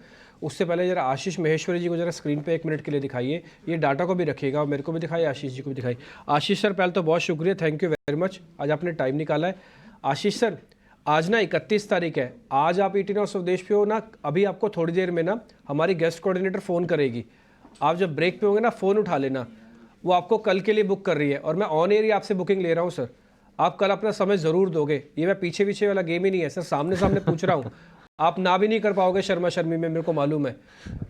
उससे पहले जरा आशीष महेश्वरी जी को जरा स्क्रीन पे 1 मिनट के लिए दिखाइए, ये डाटा को भी रखिएगा और मेरे को भी दिखाइए, आशीष जी को भी दिखाइए। आशीष सर, पहले तो बहुत शुक्रिया, थैंक यू वेरी मच, आज आपने टाइम निकाला है। आशीष सर, आज ना 31 तारीख है, आज आप ईटीन और स्वदेश पे हो ना, अभी आपको थोड़ी देर में ना हमारी गेस्ट कोऑर्डिनेटर फ़ोन करेगी, आप जब ब्रेक पे होंगे ना फ़ोन उठा लेना, वो आपको कल के लिए बुक कर रही है और मैं ऑन एयर ही आपसे बुकिंग ले रहा हूँ सर। आप कल अपना समय ज़रूर दोगे, ये मैं पीछे पीछे वाला गेम ही नहीं है सर, सामने सामने पूछ रहा हूँ। आप ना भी नहीं कर पाओगे शर्मा शर्मी में, मेरे को मालूम है।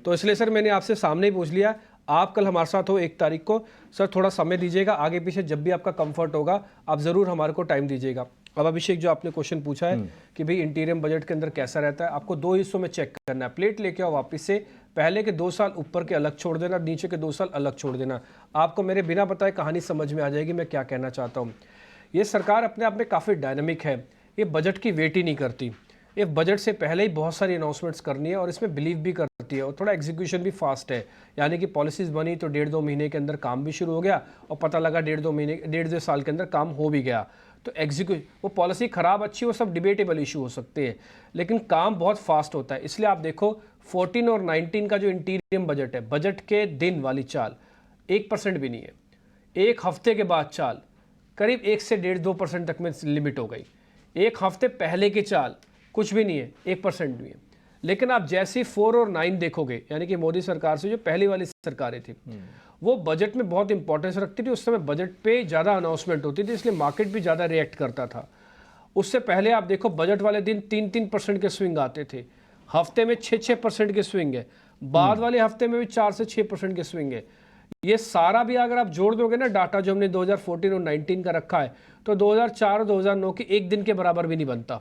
तो इसलिए सर मैंने आपसे सामने ही पूछ लिया, आप कल हमारे साथ हो 1 तारीख को। सर थोड़ा समय दीजिएगा, आगे पीछे जब भी आपका कंफर्ट होगा आप ज़रूर हमारे को टाइम दीजिएगा। अब अभिषेक जो आपने क्वेश्चन पूछा है कि भाई इंटीरियम बजट के अंदर कैसा रहता है, आपको 2 हिस्सों में चेक करना है। प्लेट लेके आओ वापस से, पहले के 2 साल ऊपर के अलग छोड़ देना, नीचे के 2 साल अलग छोड़ देना। आपको मेरे बिना बताए कहानी समझ में आ जाएगी मैं क्या कहना चाहता हूँ। ये सरकार अपने आप में काफ़ी डायनामिक है, ये बजट की वेट ही नहीं करती, ये बजट से पहले ही बहुत सारी अनाउंसमेंट्स करनी है और इसमें बिलीव भी करती है और थोड़ा एग्जीक्यूशन भी फास्ट है। यानी कि पॉलिसीज़ बनी तो 1.5-2 महीने के अंदर काम भी शुरू हो गया और पता लगा 1.5-2 साल के अंदर काम हो भी गया। तो वो पॉलिसी ख़राब अच्छी वो सब डिबेटेबल इशू हो सकते हैं, लेकिन काम बहुत फास्ट होता है। इसलिए आप देखो 14 और 19 का जो इंटीरियम बजट है, बजट के दिन वाली चाल 1% भी नहीं है, 1 हफ्ते के बाद चाल करीब 1 से 1.5-2% तक में लिमिट हो गई। 1 हफ्ते पहले की चाल कुछ भी नहीं है, 1% भी है। लेकिन आप जैसे 4 और 9 देखोगे, यानी कि मोदी सरकार से जो पहली वाली सरकारें थी, वो बजट में बहुत इंपॉर्टेंस रखती थी। उस समय बजट पे ज़्यादा अनाउंसमेंट होती थी, इसलिए मार्केट भी ज़्यादा रिएक्ट करता था। उससे पहले आप देखो बजट वाले दिन 3-3% के स्विंग आते थे, हफ्ते में 6-6% के स्विंग है, बाद वाले हफ्ते में भी 4 से 6% के स्विंग है। ये सारा भी अगर आप जोड़ दोगे ना डाटा जो हमने 2014 और 19 का रखा है, तो 2004 और 2009 की एक दिन के बराबर भी नहीं बनता।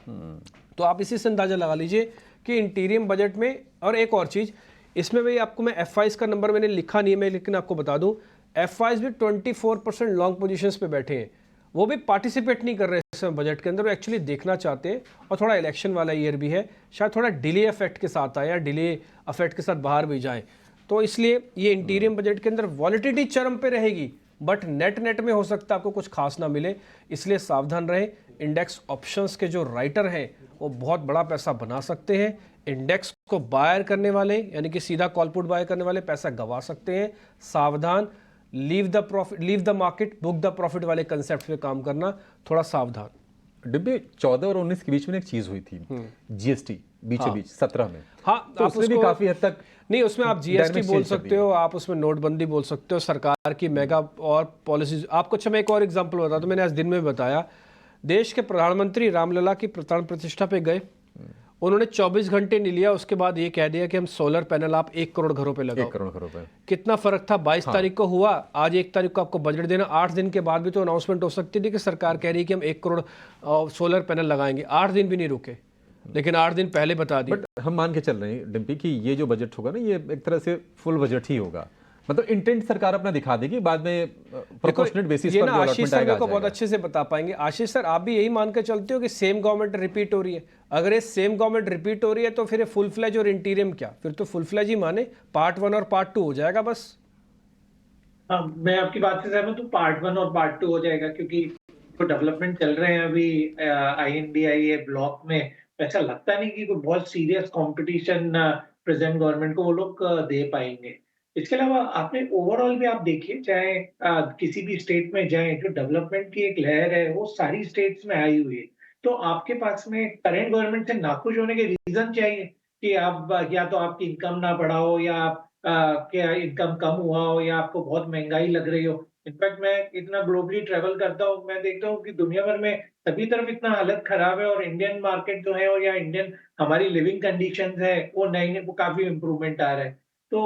तो आप इसी से अंदाजा लगा लीजिए कि इंटीरियम बजट में। और एक और चीज़ इसमें भाई आपको मैं एफआईज का नंबर मैंने लिखा नहीं है मैं, लेकिन आपको बता दूं एफआईज भी 24% लॉन्ग पोजीशंस पे बैठे हैं, वो भी पार्टिसिपेट नहीं कर रहे इस समय बजट के अंदर, वो एक्चुअली देखना चाहते हैं। और थोड़ा इलेक्शन वाला ईयर भी है, शायद थोड़ा डिले इफेक्ट के साथ आए या डिले इफेक्ट के साथ बाहर भी जाएँ, तो इसलिए ये इंटीरियम बजट के अंदर वॉलिटिलिटी चरम पे रहेगी, बट नेट में हो सकता है आपको कुछ खास ना मिले, इसलिए सावधान रहें। इंडेक्स ऑप्शंस के जो राइटर हैं वो बहुत बड़ा पैसा बना सकते हैं, इंडेक्स को बायर करने वाले यानी कि सीधा कॉल पुट बाय करने वाले पैसा गंवा सकते हैं। सावधान, leave the market book the profit वाले कंसेप्ट पे काम करना, थोड़ा सावधान। डिब्बे 14 और 19 के बीच में एक चीज हुई थी, जीएसटी बीचों बीच 17 में। हाँ, तो उसमें भी काफी हद तक नहीं, उसमें आप जीएसटी बोल सकते हो, आप उसमें नोटबंदी बोल सकते हो, सरकार की मेगा और पॉलिसीज। आपको अच्छा मैं एक और एग्जांपल बता दूं, मैंने आज दिन में बताया, देश के प्रधानमंत्री रामलला की प्राण प्रतिष्ठा पे गए, उन्होंने 24 घंटे नहीं लिया, उसके बाद ये कह दिया कि हम सोलर पैनल आप 1 करोड़ घरों पे लगाओ। 1 करोड़ घरों पे कितना फर्क था, 22 तारीख को हुआ, आज 1 तारीख को आपको बजट देना। 8 दिन के बाद भी तो अनाउंसमेंट हो सकती थी कि सरकार कह रही है कि हम 1 करोड़ सोलर पैनल लगाएंगे, 8 दिन भी नहीं रुके, लेकिन 8 दिन पहले बता दिया। बट हम मान के चल रहे हैं डिम्पी कि ये जो बजट होगा ना, ये एक तरह से फुल बजट ही होगा, मतलब इंटेंट सरकार अपना दिखा देगी, बाद में प्रोपोर्शनेट बेसिस पर ये ना आशीष सर को बहुत अच्छे से बता पाएंगे। आशीष सर, आप भी यही मान के चलते हो कि सेम गवर्नमेंट रिपीट हो रही है? अगर ये सेम गवर्नमेंट रिपीट हो रही है तो फिर फुल फ्लैज और इंटीरियम क्या, फिर तो फुल फ्लैज ही माने, पार्ट 1 और पार्ट 2 हो जाएगा बस। हाँ, मैं आपकी बात से सहमत हूँ, पार्ट 1 और पार्ट 2 हो जाएगा, क्योंकि जो डेवलपमेंट चल रहे हैं अभी INDIA ब्लॉक में, ऐसा लगता नहीं कि कोई बहुत सीरियस कंपटीशन प्रेजेंट गवर्नमेंट को वो लोग दे पाएंगे। इसके अलावा आपने ओवरऑल भी आप देखिए, चाहे किसी भी स्टेट में जाए, जो डेवलपमेंट की एक लहर है वो सारी स्टेट्स में आई हुई है। तो आपके पास में करंट गवर्नमेंट से नाखुश होने के रीजन चाहिए कि आप या तो आपकी इनकम ना बढ़ाओ, या क्या इनकम कम हुआ हो, या आपको बहुत महंगाई लग रही हो। इनफैक्ट मैं इतना ग्लोबली ट्रेवल करता हूँ, मैं देखता हूँ कि दुनिया भर में सभी तरफ इतना हालत खराब है, और इंडियन मार्केट जो है, और या इंडियन हमारी लिविंग कंडीशंस है, वो नहीं, वो काफी इम्प्रूवमेंट आ रहा है। तो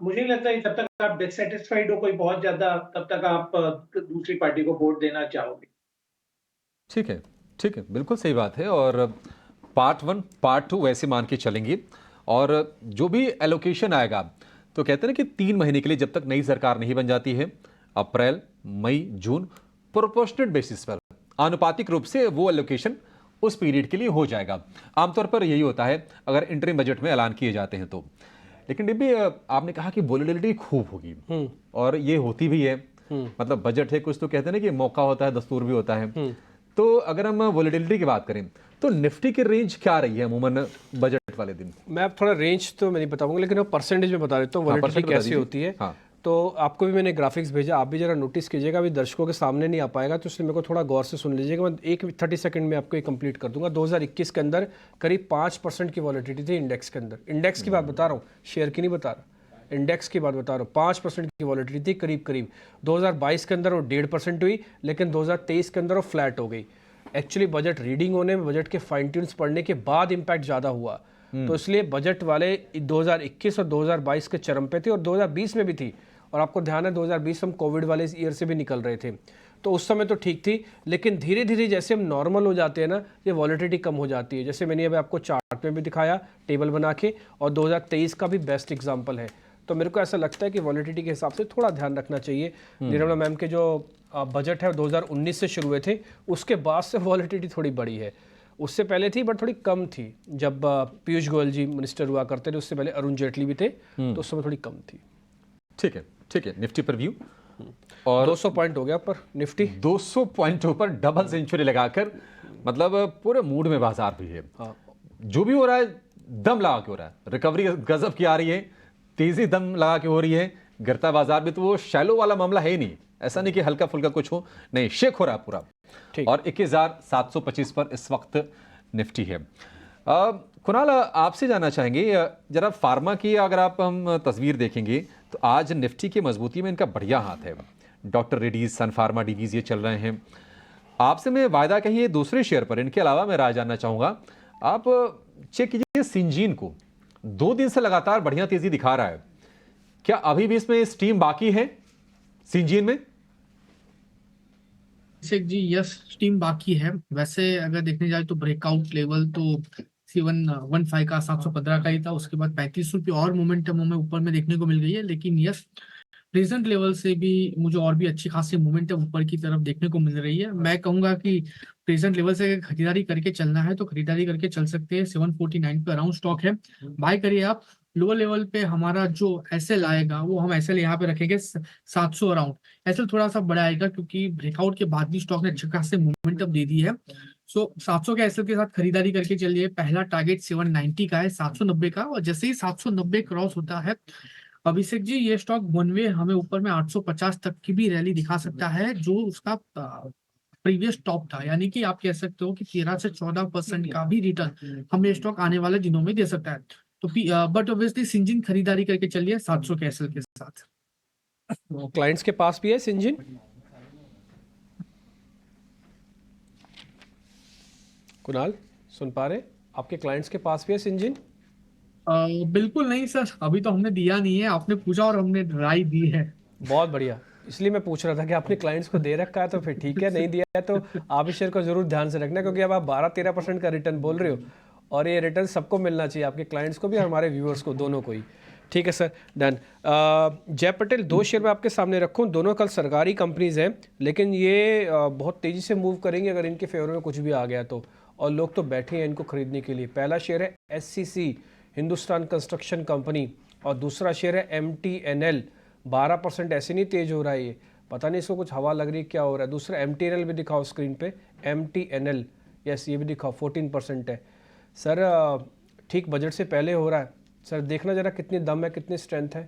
मुझे नहीं लगता है जब तक आप डिससेटिस्फाइड हो कोई बहुत ज्यादा, तब तक आप दूसरी पार्टी को वोट देना चाहोगे। ठीक है, बिल्कुल सही बात है। और पार्ट 1 पार्ट 2 वैसे मान के चलेंगे, और जो भी एलोकेशन आएगा, तो कहते हैं ना कि 3 महीने के लिए जब तक नई सरकार नहीं बन जाती है, अप्रैल मई जून, प्रोपोर्शनेट बेसिस पर आनुपातिक रूप से वो एलोकेशन उस पीरियड के लिए हो जाएगा। आमतौर पर यही होता है अगर इंटरिम बजट में ऐलान किए जाते हैं तो। लेकिन डिब्बी, आपने कहा कि वोलेटिलिटी खूब होगी, और ये होती भी है, मतलब बजट है कुछ, तो कहते हैं ना कि मौका होता है दस्तूर भी होता है। तो अगर हम वोलेटिलिटी की बात करें तो निफ्टी की रेंज क्या रही है अमूमन बजट वाले दिन? मैं अब थोड़ा रेंज तो मैं नहीं बताऊंगा, लेकिन वो परसेंटेज में बता देता हूँ वोलेटिलिटी कैसी होती है। हाँ। तो आपको भी मैंने ग्राफिक्स भेजा, आप भी जरा नोटिस कीजिएगा, अभी दर्शकों के सामने नहीं आ पाएगा तो इसलिए मेरे को थोड़ा गौर से सुन लीजिएगा। मैं 30 सेकंड में आपको ये कंप्लीट कर दूंगा। 2021 के अंदर करीब 5% की वॉलिटिलिटी थी इंडेक्स के अंदर। इंडेक्स की बात बता रहा हूँ, शेयर की नहीं बता रहा, इंडेक्स की बात बता रहा हूँ। 5% की वॉलिटिलिटी थी करीब करीब। 2022 के अंदर वो 1.5% हुई, लेकिन 2023 के अंदर वो फ्लैट हो गई। एक्चुअली बजट रीडिंग होने में, बजट के फाइन ट्यून्स पढ़ने के बाद इम्पैक्ट ज़्यादा हुआ, तो इसलिए बजट वाले 2021 और 2022 के चरम पे थे और 2020 में भी थी। और आपको ध्यान है 2020 हम कोविड वाले इस ईयर से भी निकल रहे थे, तो उस समय तो ठीक थी, लेकिन धीरे धीरे जैसे हम नॉर्मल हो जाते हैं ना, ये वॉलिटिलिटी कम हो जाती है। जैसे मैंने अभी आपको चार्ट में भी दिखाया टेबल बना के, और 2023 का भी बेस्ट एग्जाम्पल है। तो मेरे को ऐसा लगता है कि वॉलिटिलिटी के हिसाब से थोड़ा ध्यान रखना चाहिए। निर्मला मैम के जो बजट है 2019 से शुरू हुए थे, उसके बाद से वॉलिटिलिटी थोड़ी बड़ी है। उससे पहले थी बट थोड़ी कम थी, जब पीयूष गोयल जी मिनिस्टर हुआ करते थे, उससे पहले अरुण जेटली भी थे, तो उस समय थोड़ी कम थी। ठीक है, ठीक है। निफ्टी पर व्यू और 200 पॉइंट हो गया पर निफ्टी 200 पॉइंटों पर डबल सेंचुरी लगाकर, मतलब पूरे मूड में बाजार भी है। हाँ। जो भी हो रहा है दम लगा के हो रहा है, रिकवरी गजब की आ रही है, तेजी दम लगा के हो रही है। गिरता बाजार भी तो वो शैलो वाला मामला है ही नहीं, ऐसा नहीं कि हल्का फुल्का कुछ हो, नहीं, शेक हो रहा है पूरा। और 21,725 पर इस वक्त निफ्टी है। कुणाल, आपसे जानना चाहेंगे जरा फार्मा की अगर आप हम तस्वीर देखेंगे तो आज निफ्टी की मजबूती में इनका बढ़िया हाथ है। डॉक्टर रेड्डीज, सन फार्मा, डीवीज ये चल रहे हैं। आपसे मैं वायदा कहिए दूसरे शेयर पर, इनके अलावा मैं राय जानना चाहूंगा। आप चेक कीजिए सिंजीन को, 2 दिन से लगातार बढ़िया तेजी दिखा रहा है। क्या अभी भी इसमें स्टीम बाकी है सिंजीन में? शेख जी, यस, स्टीम बाकी है। वैसे अगर देखने जाए तो ब्रेकआउट लेवल तो 715 का 715 का ही था, उसके बाद 35 रुपये और मोमेंटम हमें ऊपर में देखने को मिल गई है। लेकिन यस, प्रेजेंट लेवल से भी मुझे और भी अच्छी खासी मोमेंटम ऊपर की तरफ देखने को मिल रही है। मैं कहूंगा कि प्रेजेंट लेवल से अगर खरीदारी करके चलना है तो खरीदारी करके चल सकते हैं। 749 पे अराउंड स्टॉक है, बाय करिए आप। लोअर लेवल पे हमारा जो एसएल आएगा वो हम एसएल यहाँ पे रखेंगे 700 अराउंड। एसएल थोड़ा सा बड़ा आएगा क्योंकि ब्रेकआउट के बाद भी स्टॉक ने अच्छे खासे मोमेंटम दे दी है। सो 700 के एसएल के साथ खरीदारी करके चलिए। पहला टारगेट 790 का है, 790 का, और जैसे ही 790 क्रॉस होता है अभिषेक जी, ये स्टॉक वन वे हमें ऊपर में 850 तक की भी रैली दिखा सकता है, जो उसका प्रीवियस टॉप था। यानी कि आप कह सकते हो कि 13 से 14% का भी रिटर्न हमें स्टॉक आने वाले दिनों में दे सकता है। तो बट ऑब्वियसली सिंजिन खरीदारी करके चलिए 700 के एसएल के साथ। क्लाइंट्स के पास भी है सिंजिन? कुणाल, सुन पा रहे? आपके क्लाइंट्स के पास भी है सिंजिन? बिल्कुल नहीं सर, अभी तो हमने दिया नहीं है। आपने पूछा और हमने राय दी है। बहुत बढ़िया, इसलिए मैं पूछ रहा था कि आपने क्लाइंट्स को दे रखा है तो फिर ठीक है, नहीं दिया है तो आप इस शेयर को जरूर ध्यान से रखना, क्योंकि अब आप 12-13% का रिटर्न बोल रहे हो और ये रिटर्न सबको मिलना चाहिए, आपके क्लाइंट्स को भी और हमारे व्यूअर्स को, दोनों को ही। ठीक है सर, डन। जय पटेल, 2 शेयर मैं आपके सामने रखूँ, दोनों कल सरकारी कंपनीज हैं, लेकिन ये बहुत तेज़ी से मूव करेंगे अगर इनके फेवर में कुछ भी आ गया तो, और लोग तो बैठे हैं इनको खरीदने के लिए। पहला शेयर है SCC, हिंदुस्तान कंस्ट्रक्शन कंपनी, और दूसरा शेयर है MTNL। 12% ऐसे नहीं तेज हो रहा है ये, पता नहीं इसको कुछ हवा लग रही है, क्या हो रहा है। दूसरा MTNL भी दिखाओ स्क्रीन पे, MTNL, यस ये भी दिखाओ, 14% है सर। ठीक बजट से पहले हो रहा है सर, देखना जरा कितनी दम है, कितनी स्ट्रेंथ है।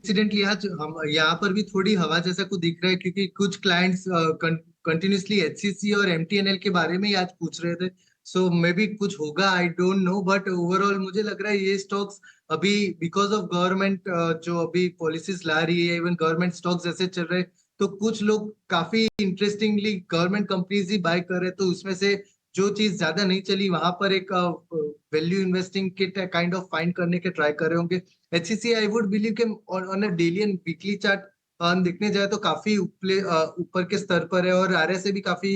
इंसिडेंटली आज हम यहाँ पर भी थोड़ी हवा जैसा कुछ दिख रहा है, क्योंकि कुछ क्लाइंट्स कंटिन्यूसली HCC और MTNL के बारे में ही आज पूछ रहे थे। सो मे बी कुछ होगा, I don't know, but overall मुझे लग रहा है ये स्टॉक्स अभी बिकॉज ऑफ गवर्नमेंट जो अभी पॉलिसीज ला रही है, इवन गवर्नमेंट स्टॉक्स ऐसे चल रहे हैं, तो कुछ लोग काफी इंटरेस्टिंगली गवर्नमेंट कंपनीज ही बाय कर रहे हैं। तो उसमें से जो चीज ज्यादा नहीं चली वहां पर एक वैल्यू इन्वेस्टिंग के काइंड ऑफ फाइंड करने के ट्राई कर रहे होंगे। HCC आई वुड बिलीव के on a daily and weekly chart देखने जाए तो काफी ऊपर के स्तर पर है, और RSI भी काफी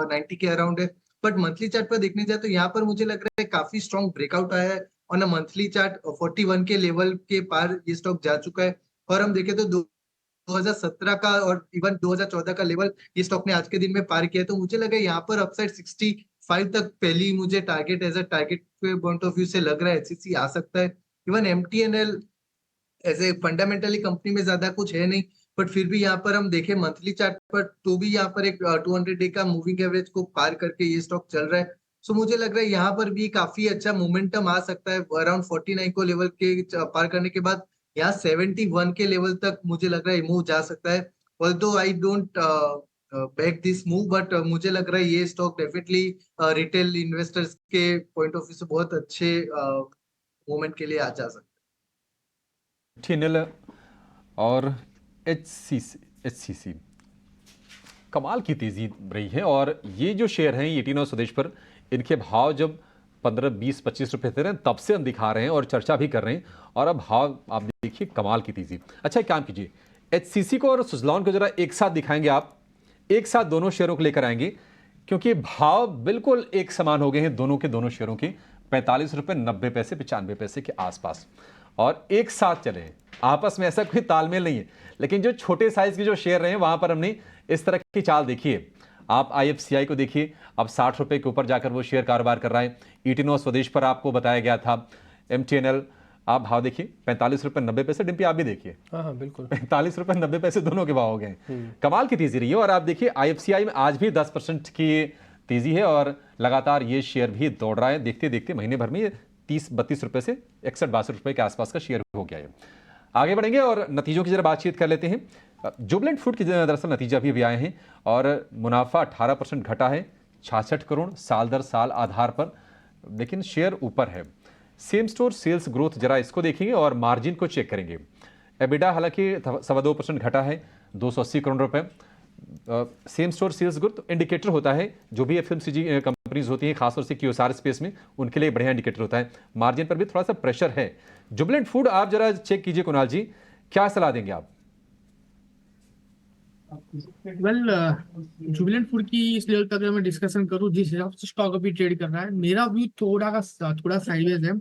90 के अराउंड है। बट मंथली चार्ट पर देखने जाए तो यहाँ पर मुझे लग रहा है काफी स्ट्रॉन्ग ब्रेकआउट आया है। ऑन अ मंथली चार्ट 41 के लेवल के पार ये स्टॉक जा चुका है, और हम देखें तो 2017 का और इवन 2014 का लेवल ये स्टॉक ने आज के दिन में पार किया है। तो मुझे लगा यहाँ पर अपसाइड 65 तक पहली मुझे टारगेट एज अ टारगेट के पॉइंट ऑफ व्यू से लग रहा है HCC आ सकता है। इवन MTNL ऐसे फंडामेंटली कंपनी में ज्यादा कुछ है नहीं, बट फिर भी यहाँ पर हम देखें मंथली चार्ट पर तो भी यहाँ पर एक 200 डे का मूविंग एवरेज को पार करके ये स्टॉक चल रहा है। सो मुझे लग रहा है यहाँ पर भी काफी अच्छा मोमेंटम आ सकता है। अराउंड 49 को लेवल के पार करने के बाद यहाँ 71 के लेवल तक मुझे लग रहा है मूव जा सकता है। Although I don't back this move, but मुझे लग रहा है ये स्टॉक डेफिनेटली रिटेल इन्वेस्टर्स के पॉइंट ऑफ व्यू से बहुत अच्छे मोमेंट के लिए आ जा सकता है। TNL और HCC कमाल की तेजी रही है, और ये जो शेयर हैं ET Now स्वदेश पर, इनके भाव जब 15, 20, 25 रुपए थे तब से हम दिखा रहे हैं और चर्चा भी कर रहे हैं, और अब भाव आप देखिए कमाल की तेजी। अच्छा, एक काम कीजिए, HCC को और सुजलॉन को जरा एक साथ दिखाएंगे आप, एक साथ दोनों शेयरों को लेकर आएंगे, क्योंकि भाव बिल्कुल एक समान हो गए हैं दोनों के दोनों शेयरों के, 45 रुपए 90 पैसे 95 पैसे के आसपास, और एक साथ चले हैं, आपस में ऐसा कोई तालमेल नहीं है। लेकिन जो छोटे साइज के जो शेयर रहे हैं वहां पर हमने इस तरह की चाल देखी है। आप IFCI को देखिए, अब 60 रुपए के ऊपर जाकर वो शेयर कारोबार कर रहा है। ET Now स्वदेश पर आपको बताया गया था। MTNL आप भाव देखिए 45 रुपए 90 पैसे। डिम्पी आप भी देखिए, हाँ बिल्कुल 45 रुपए 90 पैसे दोनों के भाव हो गए। कमाल की तेजी रही है। और आप देखिए IFCI में आज भी 10% की तेजी है, और लगातार ये शेयर भी दौड़ रहा है। देखते देखते महीने भर में ये 30-32 रुपए से 61-62 रुपए के आसपास का शेयर हो गया है। आगे बढ़ेंगे और नतीजों की जरा बातचीत कर लेते हैं। जुबलेंट फूड के दरअसल नतीजा भी आए हैं, और मुनाफा 18% घटा है, 66 करोड़ साल दर साल आधार पर, लेकिन शेयर ऊपर है। सेम स्टोर सेल्स ग्रोथ जरा इसको देखेंगे और मार्जिन को चेक करेंगे। एबिडा हालांकि 2.25% घटा है, 280 करोड़ रुपए। Same store sales growth indicator होता है, जो भी FMCG कंपनीज होती हैं खासतौर से QSR स्पेस में, उनके लिए बढ़िया इंडिकेटर होता है। मार्जिन पर भी थोड़ा सा प्रेशर है। जुबलेंट फूड आप जरा चेक कीजिए कुणाल जी, क्या सलाह देंगे आप? वेल, जुबिलेंट फूड की इस लेवल पर अगर मैं डिस्कशन करूं, जिस हिसाब से स्टॉक अभी ट्रेड कर रहा है, मेरा व्यू थोड़ा साइडवेज है।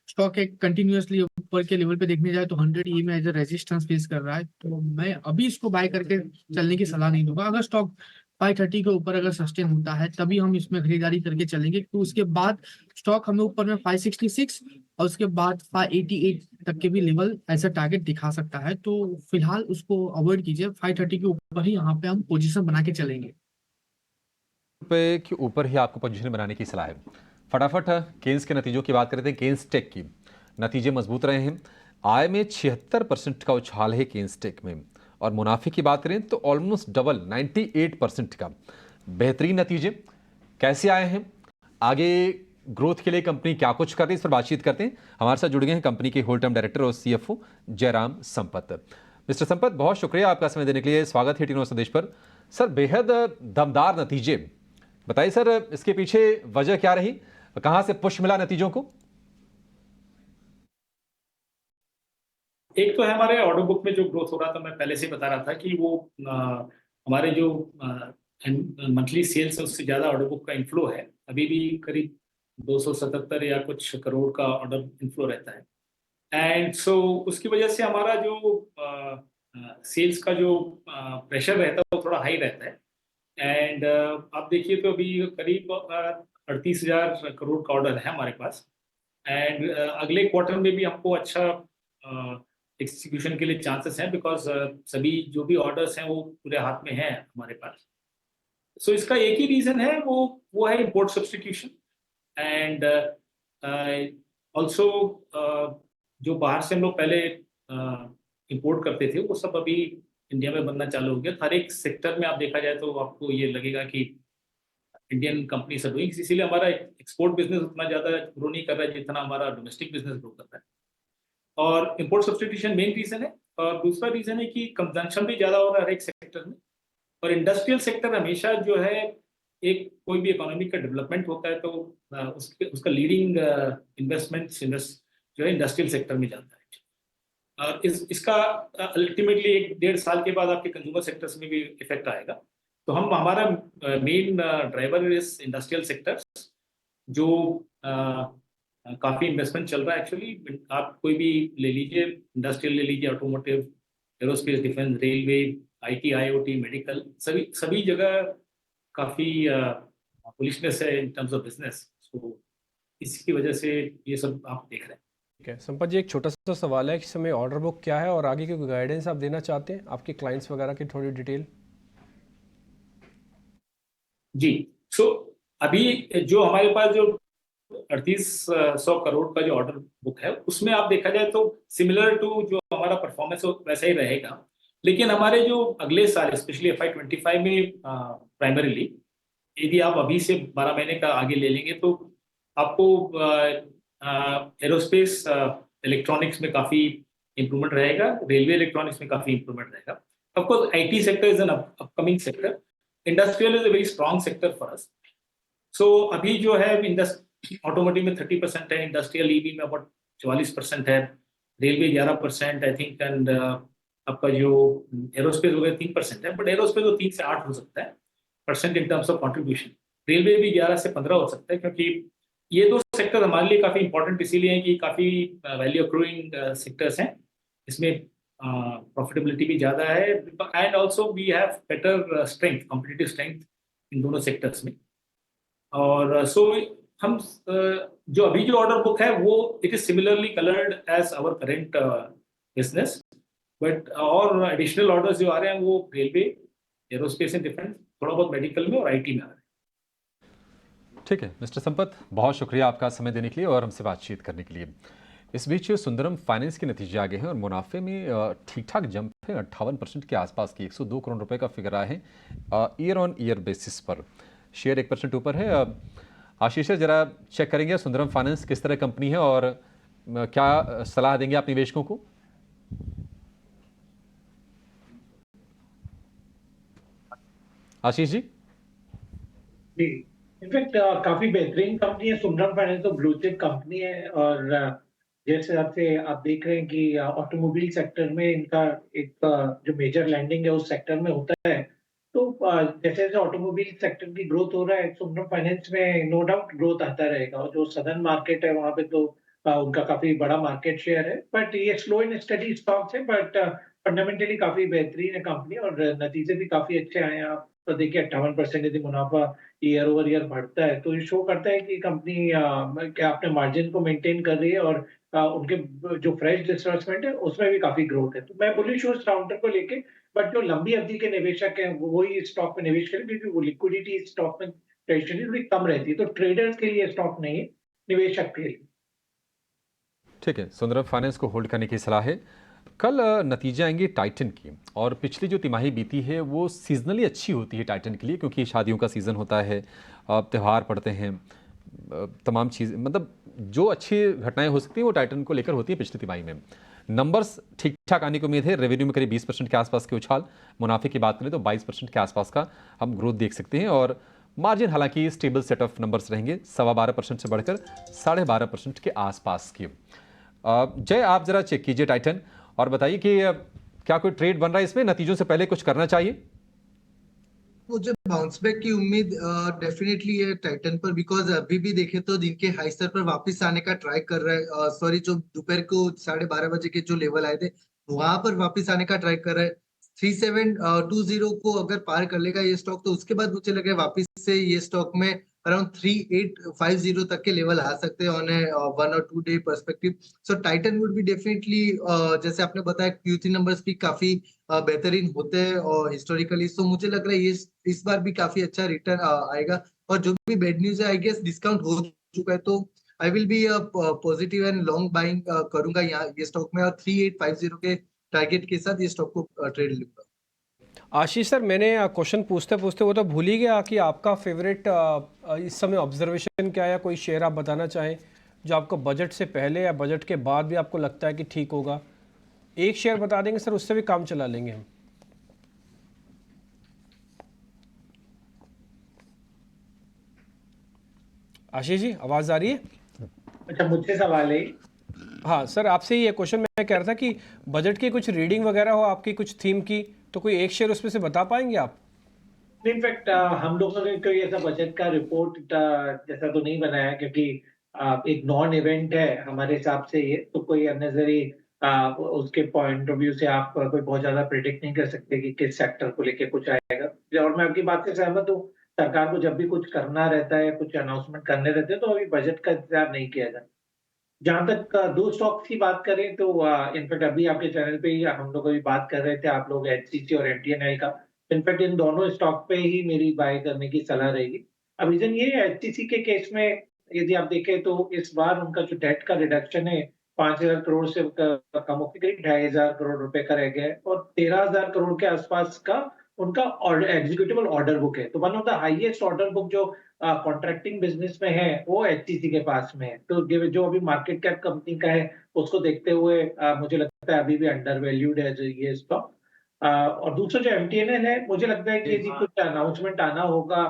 स्टॉक एक कंटिन्यूअसली ऊपर के लेवल पे देखने जाए तो 100 EM में एज अ रेजिस्टेंस फेस कर रहा है, तो मैं अभी इसको बाय करके चलने की सलाह नहीं दूंगा। अगर स्टॉक 530 के ऊपर अगर सस्टेन होता है तभी हम इसमें खरीदारी करके चलेंगे, तो उसके बाद स्टॉक हमें ऊपर में 566 और उसके बाद 588 तक के भी लेवल ऐसा टारगेट दिखा सकता है। तो फिलहाल उसको अवॉइड कीजिए, 530 के ऊपर ही यहाँ पे हम पोजीशन बना के चलेंगे। रुपए के ऊपर ही आपको पोजीशन बनाने की सलाह है। फटाफट केन्स के नतीजों की बात करते हैं। केन्स टेक की नतीजे मजबूत रहे हैं। आय में 76% का उछाल है केन्स टेक में, और मुनाफे की बात करें तो ऑलमोस्ट डबल 98% का। बेहतरीन नतीजे कैसे आए हैं, आगे ग्रोथ के लिए कंपनी क्या कुछ कर रही है, इस पर बातचीत करते हैं। हमारे साथ जुड़ गए हैं कंपनी के होल टाइम डायरेक्टर और CFO जयराम संपत। मिस्टर संपत, बहुत शुक्रिया आपका समय देने के लिए। स्वागत है ET Now स्वदेश पर। सर, बेहद दमदार नतीजे, बताइए सर इसके पीछे वजह क्या रही, कहां से पुश मिला नतीजों को? एक तो है हमारे ऑर्डर बुक में जो ग्रोथ हो रहा था, मैं पहले से बता रहा था कि वो हमारे जो मंथली सेल्स है उससे ज़्यादा ऑर्डर बुक का इनफ्लो है। अभी भी करीब 277 या कुछ करोड़ का ऑर्डर इनफ्लो रहता है, एंड सो उसकी वजह से हमारा जो सेल्स का जो प्रेशर रहता है वो थोड़ा हाई रहता है। एंड आप देखिए तो अभी करीब 38,000 करोड़ का ऑर्डर है हमारे पास, एंड अगले क्वार्टर में भी हमको अच्छा एग्जीक्यूशन के लिए चांसेस हैं, बिकॉज सभी जो भी ऑर्डर्स हैं वो पूरे हाथ में हैं हमारे पास। सो इसका एक ही रीज़न है, वो है इम्पोर्ट सब्स्टिट्यूशन, एंड ऑल्सो जो बाहर से हम लोग पहले इंपोर्ट करते थे वो सब अभी इंडिया में बनना चालू हो गया। हर एक सेक्टर में आप देखा जाए तो आपको ये लगेगा कि इंडियन कंपनी सब डूइंग, इसीलिए हमारा एक्सपोर्ट बिजनेस उतना ज़्यादा ग्रो नहीं कर रहा है जितना हमारा डोमेस्टिक बिजनेस ग्रो कर रहा है। और इम्पोर्ट सब्स्टिट्यूशन मेन रीज़न है, और दूसरा रीज़न है कि कंजम्पशन भी ज़्यादा हो रहा है हर एक सेक्टर में। और इंडस्ट्रियल सेक्टर हमेशा जो है, एक कोई भी इकोनॉमी का डेवलपमेंट होता है तो उसका लीडिंग इन्वेस्टमेंट जो है इंडस्ट्रियल सेक्टर में जाता है। और इसका अल्टीमेटली 1-1.5 साल के बाद आपके कंज्यूमर सेक्टर्स में भी इफेक्ट आएगा। तो हमारा main driver is industrial sectors, जो काफ़ी इन्वेस्टमेंट चल रहा है एक्चुअली। आप कोई भी ले लीजिए, इंडस्ट्रियल ले लीजिए, automotive, aerospace, defence, railway, IT, IoT, medical, सभी जगह काफ़ी बुलिशनेस है इन टर्म्स ऑफ बिजनेस। सो इसकी वजह से ये सब आप देख रहे हैं। ठीक है संपत जी, एक छोटा सा सवाल है कि इस समय ऑर्डर बुक क्या है और आगे की कोई गाइडेंस आप देना चाहते हैं, आपके क्लाइंट्स वगैरह की थोड़ी डिटेल? जी, सो अभी जो हमारे पास जो 3800 करोड़ का जो ऑर्डर बुक है उसमें आप देखा जाए तो सिमिलर टू जो हमारा परफॉर्मेंस है वैसा ही रहेगा। लेकिन हमारे जो अगले साल स्पेशली FY25 में प्राइमरीली यदि आप अभी से 12 महीने का आगे ले लेंगे तो आपको एरोस्पेस इलेक्ट्रॉनिक्स में काफ़ी इम्प्रूवमेंट रहेगा, रेलवे इलेक्ट्रॉनिक्स में काफ़ी इम्प्रूवमेंट रहेगा। Of course, IT sector is an upcoming sector. Industrial is a very strong sector for us. So अभी जो है ऑटोमोटिव में 30% है, इंडस्ट्रियल ईवी में अबाउट 44% है, रेलवे 11% आई थिंक, एंड आपका जो एरोस्पेस हो गया 3% है, बट एरोस्पेस तो 3 से 8 हो सकता है percent in terms of contribution. Railway भी 11 से 15 हो सकता है, क्योंकि ये दो सेक्टर हमारे लिए काफ़ी इंपॉर्टेंट इसीलिए है कि काफ़ी वैल्यू अक्रूइंग सेक्टर्स हैं, इसमें प्रॉफिटेबिलिटी भी ज़्यादा है, and also we have better strength, competitive strength in दोनों सेक्टर्स में। और सो हम जो अभी जो ऑर्डर बुक है वो it is similarly coloured as our current business, but और एडिशनल ऑर्डर्स जो आ रहे हैं वो रेलवे, एरोस्पेस एंड डिफेंस, थोड़ा बहुत मेडिकल में और आईटी में आ रहे हैं। ठीक है मिस्टर संपत, बहुत शुक्रिया आपका समय देने के लिए और हमसे बातचीत करने के लिए। इस बीच सुंदरम फाइनेंस के नतीजे आ गए हैं और मुनाफे में ठीक ठाक जंप है, 58% के आसपास की 102 करोड़ रुपए का फिगर आया है ईयर ऑन ईयर बेसिस पर। शेयर 1% ऊपर है। आशीष जरा चेक करेंगे सुंदरम फाइनेंस किस तरह कंपनी है और क्या सलाह देंगे आप निवेशकों को? आशीष जी। जी, इनफैक्ट काफी बेहतरीन कंपनी है सुंदरम फाइनेंस, तो ब्लू चिप कंपनी है। और जैसे आपसे आप देख रहे हैं कि ऑटोमोबाइल सेक्टर में इनका एक जो मेजर लैंडिंग है उस सेक्टर में होता है, तो जैसे जैसे ऑटोमोबाइल सेक्टर की ग्रोथ हो रहा है सुंदरम फाइनेंस में नो डाउट ग्रोथ आता रहेगा। और जो सदर्न मार्केट है वहाँ पे तो उनका काफी बड़ा मार्केट शेयर है, बट ये स्लो एंड स्टडी स्टॉक्स है, बट फंडामेंटली काफी बेहतरीन है कंपनी और नतीजे भी काफी अच्छे आए हैं। आप तो देखिए 58% यदि मुनाफा ईयर ओवर ईयर बढ़ता है तो ये शो करता है कि कंपनी क्या अपने मार्जिन को मेंटेन कर रही है और उनके जो फ्रेश डिसबर्समेंट है उसमें भी काफी ग्रोथ है। तो मैं बुलिश हूँ इस काउंटर को लेके, बट जो लंबी अवधि के निवेशक हैं वो ही स्टॉक में निवेश करें, क्योंकि वो लिक्विडिटी स्टॉक में ट्रेडिशनली थोड़ी कम रहती है, तो ट्रेडर्स के लिए स्टॉक नहीं है, निवेशक के लिए। ठीक है, सुंदरम फाइनेंस को होल्ड करने की सलाह है। कल नतीजे आएंगे टाइटन की, और पिछली जो तिमाही बीती है वो सीजनली अच्छी होती है टाइटन के लिए, क्योंकि शादियों का सीज़न होता है, त्यौहार पड़ते हैं, तमाम चीज़ मतलब जो अच्छी घटनाएं हो सकती हैं वो टाइटन को लेकर होती है। पिछली तिमाही में नंबर्स ठीक ठाक आने की उम्मीद है। रेवेन्यू में करीब 20% के आसपास के उछाल, मुनाफे की बात करें तो 22% के आसपास का हम ग्रोथ देख सकते हैं, और मार्जिन हालांकि स्टेबल सेट ऑफ नंबर्स रहेंगे, 12.25% से बढ़कर 12.5% के आसपास की। जय, आप जरा चेक कीजिए टाइटन और बताइए कि क्या कोई ट्रेड बन रहा है इसमें, नतीजों से पहले कुछ करना चाहिए? मुझे बाउंस बैक की उम्मीद डेफिनेटली है टाइटन पर, बिकॉज अभी भी देखे तो दिन के हाई स्तर पर वापस आने का ट्राई कर रहा है। सॉरी, जो दोपहर को 12:30 बजे के जो लेवल आए थे वहां पर वापस आने का ट्राई कर रहा है। 3720 को अगर पार कर लेगा ये स्टॉक तो उसके बाद मुझे लग रहा है वापस से ये स्टॉक में अराउंड 3850 तक के लेवल आ सकते हैं ऑन ए 1 और 2 day perspective. So Titan would be definitely, जैसे आपने बताया Q3 नंबर्स भी काफी बेहतरीन होते हैं और हिस्टोरिकली, सो मुझे लग रहा है ये इस बार भी काफी अच्छा रिटर्न आएगा। और जो भी बैड न्यूज है आई गेस डिस्काउंट हो चुका है, तो I will be positive and long buying करूंगा यहाँ ये स्टॉक में, और 3850 के टारगेट के साथ ये स्टॉक को ट्रेड लूंगा। आशीष सर, मैंने क्वेश्चन पूछते पूछते वो तो भूल ही गया कि आपका फेवरेट इस समय ऑब्जर्वेशन क्या है, कोई शेयर आप बताना चाहें जो आपको बजट से पहले या बजट के बाद भी आपको लगता है कि ठीक होगा। एक शेयर बता देंगे सर, उससे भी काम चला लेंगे हम। आशीष जी, आवाज़ आ रही है? अच्छा, मुझसे सवाल है? हाँ सर, आपसे ही ये क्वेश्चन मैं कह रहा था कि बजट की कुछ रीडिंग वगैरह हो आपकी कुछ थीम की, तो कोई एक शेयर उसमें से बता पाएंगे आप? इनफैक्ट हम लोगों ने कोई ऐसा बजट का रिपोर्ट जैसा तो नहीं बनाया, क्योंकि एक नॉन इवेंट है हमारे हिसाब से ये, तो कोई अननेसेसरी उसके पॉइंट ऑफ व्यू से आप कोई बहुत ज्यादा प्रिडिक्ट नहीं कर सकते कि किस सेक्टर को लेके कुछ आएगा। और मैं आपकी बात से सहमत हूँ, सरकार को जब भी कुछ करना रहता है, कुछ अनाउंसमेंट करने रहते हैं, तो अभी बजट का इंतजार नहीं किया जाता। जहां तक दो स्टॉक्स की बात करें तो इनफैक्ट अभी आपके चैनल पे ही हम लोग अभी बात कर रहे थे, आप लोग HCC और MTNL का, इनफैक्ट इन दोनों स्टॉक पे ही मेरी बाय करने की सलाह रहेगी। अब रीजन ये है HCC के केस में यदि आप देखें तो इस बार उनका जो डेट का रिडक्शन है 5,000 करोड़ से कम होकर करीब 2,500 करोड़ रुपए का रह गया है और 13,000 करोड़ के आसपास का उनका एग्जीक्यूटिव ऑर्डर बुक है। तो one of the highest order book जो कॉन्ट्रैक्टिंग बिजनेस में है वो एचटीसी के पास में है। तो जो अभी मार्केट कैप कंपनी का है उसको देखते हुए मुझे लगता है अभी भी अंडर वैल्यूड है ये स्टॉक। और दूसरा जो एमटीएनएल है, मुझे लगता है कि यदि कुछ अनाउंसमेंट आना होगा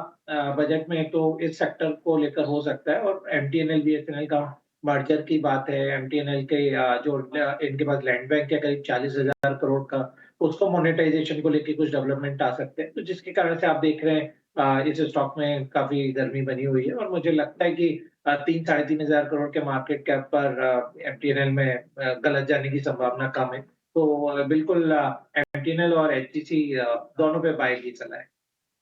बजट में तो इस सेक्टर को लेकर हो सकता है। और एमटीएनएल बीएसएनएल का मर्जर की बात है, एमटीएनएल के जो इनके पास लैंड बैंक है करीब 40,000 करोड़ का, उसको मोनेटाइजेशन को लेके कुछ डेवलपमेंट आ सकते हैं। तो जिसके कारण से आप देख रहे हैं इस स्टॉक में काफी गर्मी बनी हुई है और मुझे लगता है कि 3-3,500 करोड़ के मार्केट कैप पर एमटीएनएल में गलत जाने की संभावना कम है। तो बिल्कुल एमटीएनएल और एचटीसी दोनों पे बाय की सलाह है।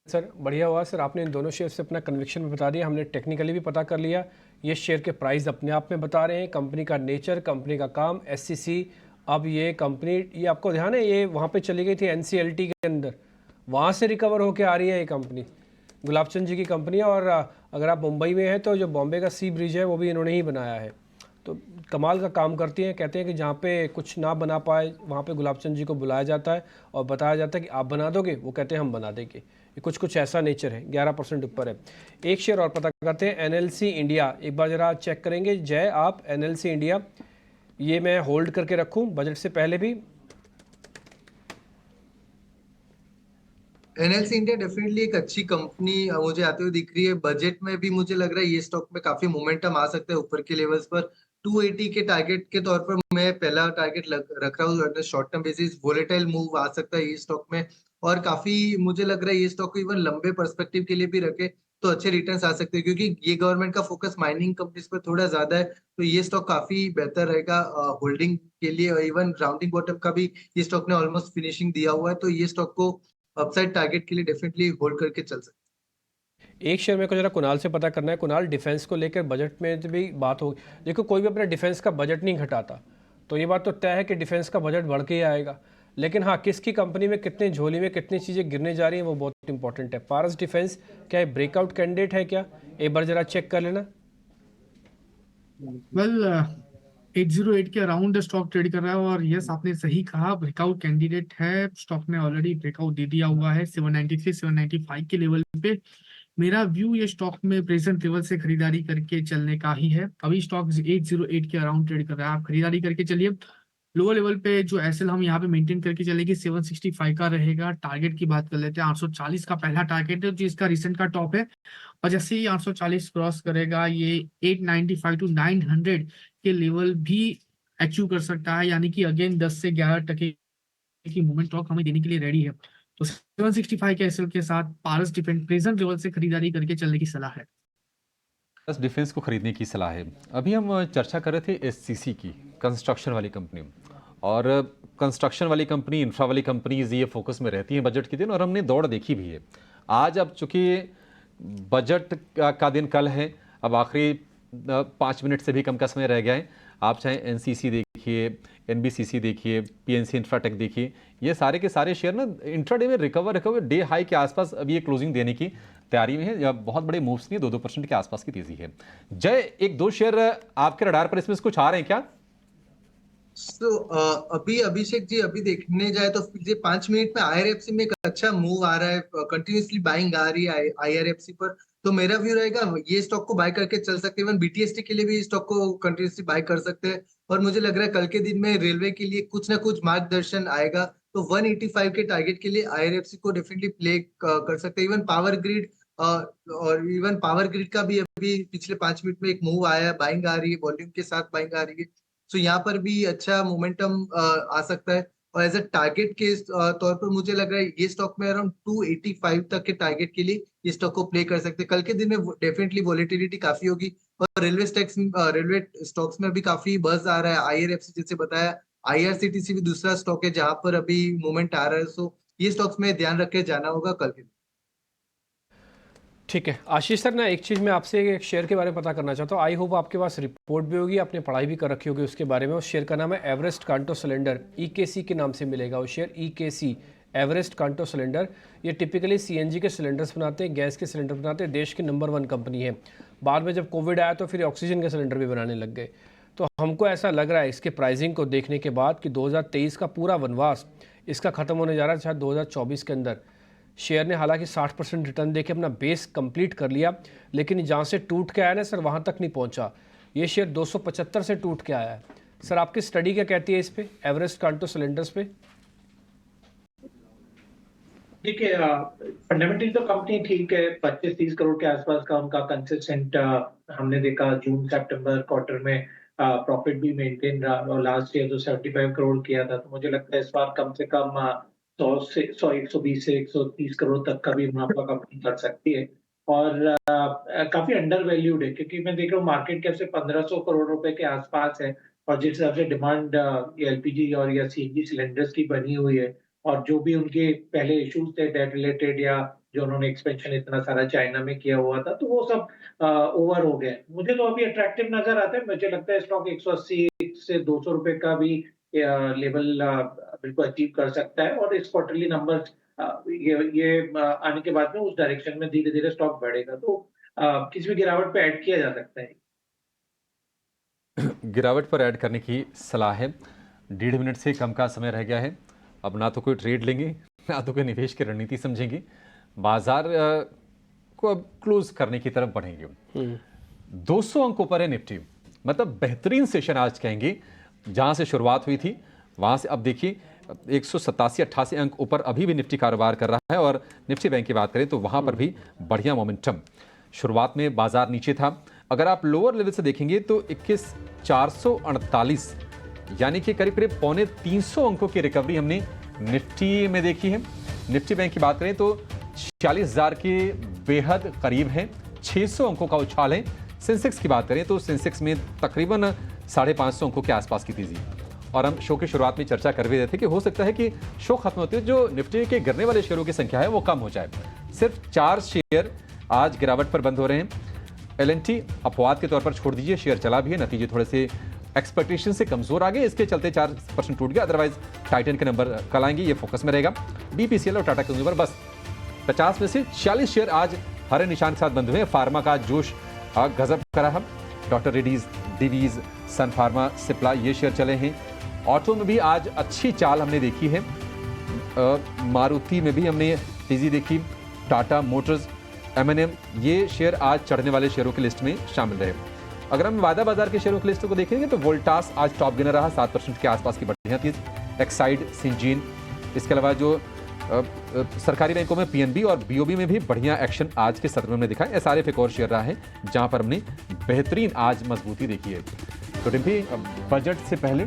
सर बढ़िया हुआ सर, आपने इन दोनों शेयर से अपना कन्विक्शन भी बता दिया, हमने टेक्निकली भी पता कर लिया। ये शेयर के प्राइस अपने आप में बता रहे हैं, कंपनी का नेचर, कंपनी का काम, एससीसी। अब ये कंपनी, ये आपको ध्यान है, ये वहाँ पे चली गई थी एनसीएलटी के अंदर, वहाँ से रिकवर होके आ रही है ये कंपनी, गुलाब चंद जी की कंपनी है। और अगर आप मुंबई में हैं तो जो बॉम्बे का सी ब्रिज है वो भी इन्होंने ही बनाया है। तो कमाल का काम करती हैं। कहते हैं कि जहाँ पे कुछ ना बना पाए वहाँ पे गुलाब चंद जी को बुलाया जाता है और बताया जाता है कि आप बना दोगे, वो कहते हैं हम बना देंगे। ये कुछ ऐसा नेचर है। 11% ऊपर है। एक शेयर और पता करते हैं, एनएलसी इंडिया। एक बार ज़रा चेक करेंगे जय आप, एनएलसी इंडिया ये मैं होल्ड करके रखूँ बजट से पहले भी? एनएलसी इंडिया डेफिनेटली एक अच्छी कंपनी मुझे आते हुए दिख रही है। बजट में भी मुझे लग रहा है ये स्टॉक में काफी मोमेंटम आ सकता है ऊपर के लेवल्स पर। 280 के टारगेट के तौर पर मैं पहला टारगेट रख रहा हूँ short term basis. Volatile move आ सकता है ये स्टॉक में और काफी मुझे लग रहा है ये स्टॉक को इवन लंबे पर्सपेक्टिव के लिए भी रखे तो अच्छे रिटर्न्स आ सकते हैं, क्योंकि ये गवर्नमेंट का फोकस माइनिंग कंपनीज पर थोड़ा ज्यादा है। तो ये स्टॉक काफी बेहतर रहेगा होल्डिंग के लिए। और इवन राउंडिंग बॉटम का भी ये स्टॉक ने ऑलमोस्ट फिनिशिंग दिया हुआ है, तो ये स्टॉक को अपसाइड टारगेट के लिए डेफिनेटली होल्ड करके चल सकते हैं। एक शेयर मेरे को जरा कुणाल से पता करना है। कुणाल, डिफेंस को लेकर बजट में भी बात होगी। देखो कोई भी अपना डिफेंस का बजट नहीं घटाता, तो ये बात तो तय है कि डिफेंस का बजट बढ़ के ही आएगा। लेकिन हाँ, किसकी कंपनी में कितने झोली में कितनी चीज़ें गिरने जा रही हैं वो बहुत इंपॉर्टेंट है। पारस डिफेंस क्या ब्रेकआउट कैंडिडेट है क्या? एक बार जरा चेक कर लेना। वेल 808 के अराउंड स्टॉक ट्रेड कर रहा है और यस आपने सही कहा, ब्रेकआउट कैंडिडेट है। स्टॉक ने ऑलरेडी ब्रेकआउट दे दिया हुआ है 793 795 के लेवल पे। मेरा व्यू ये स्टॉक में प्रेजेंट लेवल से खरीदारी करके चलने का ही है। अभी स्टॉक 808 के अराउंड ट्रेड कर रहा है, आप खरीदारी करके चलिए। लोअर लेवल पे जो एसएल हम यहाँ पे मेंटेन करके चलेगी 765 का रहेगा। टारगेट की बात कर लेते हैं, 840 का पहला टारगेट है जो इसका रिसेंट का टॉप है। और जैसे ही 840 क्रॉस करेगा ये 895 टू 900 के लेवल भी अचीव कर सकता है, यानी कि अगेन 10 से 11% की मूवमेंट स्टॉक हमें देने के लिए रेडी है। तो 765 के एसएल के साथ पारस डिफेंस प्रेजेंट लेवल से खरीदारी करके चलने की सलाह है। पारस डिफेंस को खरीदने की सलाह है। अभी हम चर्चा कर रहे थे एससीसी की, कंस्ट्रक्शन वाली कंपनी। और कंस्ट्रक्शन वाली कंपनी, इंफ्रा वाली कंपनीज ये फोकस में रहती हैं बजट के दिन, और हमने दौड़ देखी भी है। आज अब चूंकि बजट का दिन कल है, अब आखिरी 5 मिनट से भी कम का समय रह गया है। आप चाहे एनसीसी देखिए, एनबीसीसी देखिए, पीएनसी इंफ्राटेक देखिए, ये सारे के सारे शेयर ना इंट्राडे में रिकवर डे हाई के आसपास अभी ये क्लोजिंग देने की तैयारी में है। बहुत बड़े मूव्स नहीं, 2-2% के आसपास की तेजी है। जय, 1-2 शेयर आपके रडार पर इसमें से कुछ आ रहे हैं क्या? अभी अभिषेक जी अभी देखने जाए तो 5 मिनट में आईआरएफसी में एक अच्छा मूव आ रहा है, कंटिन्यूसली बाइंग आ रही है आईआरएफसी पर। तो मेरा व्यू रहेगा ये स्टॉक को बाय करके चल सकते हैं। इवन बीटीएसटी के लिए भी स्टॉक को कंटिन्यूसली बाय कर सकते हैं। और मुझे लग रहा है कल के दिन में रेलवे के लिए कुछ ना कुछ मार्गदर्शन आएगा, तो 185 के टारगेट के लिए आईआरएफसी को डेफिनेटली प्ले कर सकते हैं। इवन पावर ग्रिड और इवन पावर ग्रिड का भी अभी पिछले 5 मिनट में एक मूव आया है, बाइंग आ रही है, वॉल्यूम के साथ बाइंग आ रही है। तो यहाँ पर भी अच्छा मोमेंटम आ सकता है। और एज अ टारगेट के तौर पर मुझे लग रहा है ये स्टॉक में अराउंड 285 तक के टारगेट के लिए ये स्टॉक को प्ले कर सकते हैं। कल के दिन में डेफिनेटली वॉलेटिलिटी काफी होगी और रेलवे स्टॉक्स में भी काफी बज आ रहा है। आईआरएफसी जैसे बताया, आईआरसीटीसी भी दूसरा स्टॉक है जहां पर अभी मूवमेंट आ रहा है। सो ये स्टॉक्स में ध्यान रख के जाना होगा कल के दिन। ठीक है आशीष सर, ना एक चीज़ मैं आपसे एक शेयर के बारे में पता करना चाहता हूँ। आई होप आपके पास रिपोर्ट भी होगी, आपने पढ़ाई भी कर रखी होगी उसके बारे में। उस शेयर का नाम है एवरेस्ट कांटो सिलेंडर, EKC के नाम से मिलेगा वो शेयर, EKC एवरेस्ट कांटो सिलेंडर। ये टिपिकली सीएनजी के सिलेंडर्स बनाते हैं, गैस के सिलेंडर बनाते हैं, देश की नंबर 1 कंपनी है। बाद में जब कोविड आया तो फिर ऑक्सीजन के सिलेंडर भी बनाने लग गए। तो हमको ऐसा लग रहा है इसके प्राइसिंग को देखने के बाद कि 2023 का पूरा वनवास इसका ख़त्म होने जा रहा है शायद 2024 के अंदर। शेयर ने हालांकि 60% रिटर्न देके अपना बेस कंप्लीट कर लिया, लेकिन जहाँ से टूट के आया ना सर, वहाँ तक नहीं पहुँचा। ये शेयर 275 से टूट के आया है। सर आपकी स्टडी क्या कहती है इस पे, एवरेस्ट कांटो सिलेंडर्स पे? देखिए, फंडामेंटली तो कंपनी ठीक है, 25-30 करोड़ के आसपास का उनका कंसिस्टेंट हमने देखा जून सितंबर क्वार्टर में प्रॉफिट भी मेंटेन रहा, और लास्ट ईयर जो 75 करोड़ किया था, तो मुझे लगता है इस बार कम से कम 120 से 130 करोड़ तक का भी मुनाफा कंपनी कर सकती है। और काफी अंडर वैल्यूड है, क्योंकि मैं देख रहा हूँ मार्केट कैप से 1500 करोड़ रुपए के आसपास है, और जिस हिसाब से डिमांड एलपीजी और या सीएनजी सिलेंडर्स की बनी हुई है, और जो भी उनके पहले इश्यूज थे डेट रिलेटेड, या जो उन्होंने एक्सपेंशन इतना सारा चाइना में किया हुआ था, तो वो सब ओवर हो गए। मुझे तो अभी अट्रैक्टिव नजर आता है। मुझे लगता है स्टॉक 180 से 200 रुपए का भी लेवल बिल्कुल अचीव कर सकता है, और इस क्वार्टरली नंबर ये आने के बाद में उस डायरेक्शन में धीरे धीरे स्टॉक बढ़ेगा, तो किसी भी गिरावट पे ऐड किया जा सकता है। गिरावट पर ऐड करने की सलाह है। 1.5 मिनट से कम का समय रह गया है। अब ना तो कोई ट्रेड लेंगे, ना तो कोई निवेश की रणनीति समझेंगे, बाजार को अब क्लोज करने की तरफ बढ़ेंगे। 200 अंकों पर है निफ्टी, मतलब बेहतरीन सेशन आज कहेंगे। जहां से शुरुआत हुई थी वहां से अब देखिए 187-88 अंक ऊपर अभी भी निफ्टी कारोबार कर रहा है। और निफ्टी बैंक की बात करें तो वहां पर भी बढ़िया मोमेंटम। शुरुआत में बाजार नीचे था, अगर आप लोअर लेवल से देखेंगे तो 21,448 यानी कि करीब करीब 250 अंकों की रिकवरी हमने निफ्टी में देखी है। निफ्टी बैंक की बात करें तो 46,000 के बेहद करीब है, 600 अंकों का उछाल है। सेंसेक्स की बात करें तो सेंसेक्स में तकरीबन 550 अंकों के आसपास की तेजी। और हम शो की शुरुआत में चर्चा कर भी रहे थे कि हो सकता है कि शो खत्म होते हुए जो निफ्टी के गिरने वाले शेयरों की संख्या है वो कम हो जाए। सिर्फ 4 शेयर आज गिरावट पर बंद हो रहे हैं। एल&टी अपवाद के तौर पर छोड़ दीजिए, शेयर चला भी है, नतीजे थोड़े से एक्सपेक्टेशन से कमजोर आ गए, इसके चलते 4% टूट गया। अदरवाइज टाइटन के नंबर कल आएंगे, ये फोकस में रहेगा। बीपीसीएल और टाटा कंज्यूमर बस 50 में से 40 शेयर आज हरे निशान के साथ बंद हुए। फार्मा का जोश गजब करा हम, डॉक्टर रेड्डीज, डिवीज, सन फार्मा, सिप्ला ये शेयर चले हैं। ऑटो में भी आज अच्छी चाल हमने देखी है, मारुति में भी हमने तेजी देखी, टाटा मोटर्स, M&M ये शेयर आज चढ़ने वाले शेयरों की लिस्ट में शामिल रहे। अगर हम वायदा बाजार के शेयरों की लिस्ट को देखेंगे तो वोल्टास आज टॉप गेनर रहा, 7% के आसपास की बढ़िया तेज। एक्साइड, सिंजीन, इसके अलावा जो सरकारी बैंकों में पीएनबी और बीओबी में भी बढ़िया एक्शन आज के सत्र में हमने दिखा। एसआरएफ एक और शेयर रहा है जहां पर हमने बेहतरीन आज मजबूती देखी है। तो डिम्पी, बजट से पहले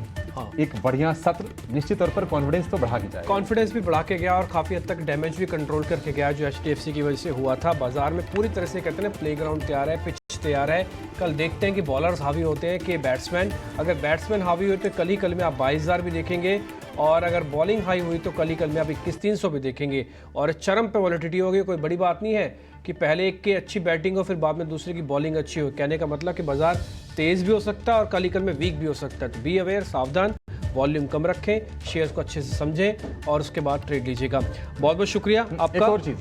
एक बढ़िया सत्र निश्चित तौर पर कॉन्फिडेंस तो बढ़ा के जाएगा। कॉन्फिडेंस भी बढ़ा के गया और काफ़ी हद तक डैमेज भी कंट्रोल करके गया जो एचडीएफसी की वजह से हुआ था। बाजार में पूरी तरह से कहते हैं प्लेग्राउंड तैयार है, पिच तैयार है। कल देखते हैं कि बॉलर्स हावी होते हैं कि बैट्समैन। अगर बैट्समैन हावी हुए तो कल में आप 22,000 भी देखेंगे, और अगर बॉलिंग हाई हुई तो कल में आप 21,300 भी देखेंगे। और चरम पे वॉलेटिलिटी होगी। कोई बड़ी बात नहीं है कि पहले एक की अच्छी बैटिंग हो फिर बाद में दूसरे की बॉलिंग अच्छी हो। कहने का मतलब कि बाजार तेज भी हो सकता है और कल में वीक भी हो सकता है। तो बी अवेयर, सावधान, वॉल्यूम कम रखें, शेयर्स को अच्छे से समझें और उसके बाद ट्रेड लीजिएगा। बहुत बहुत शुक्रिया आपका। एक और चीज,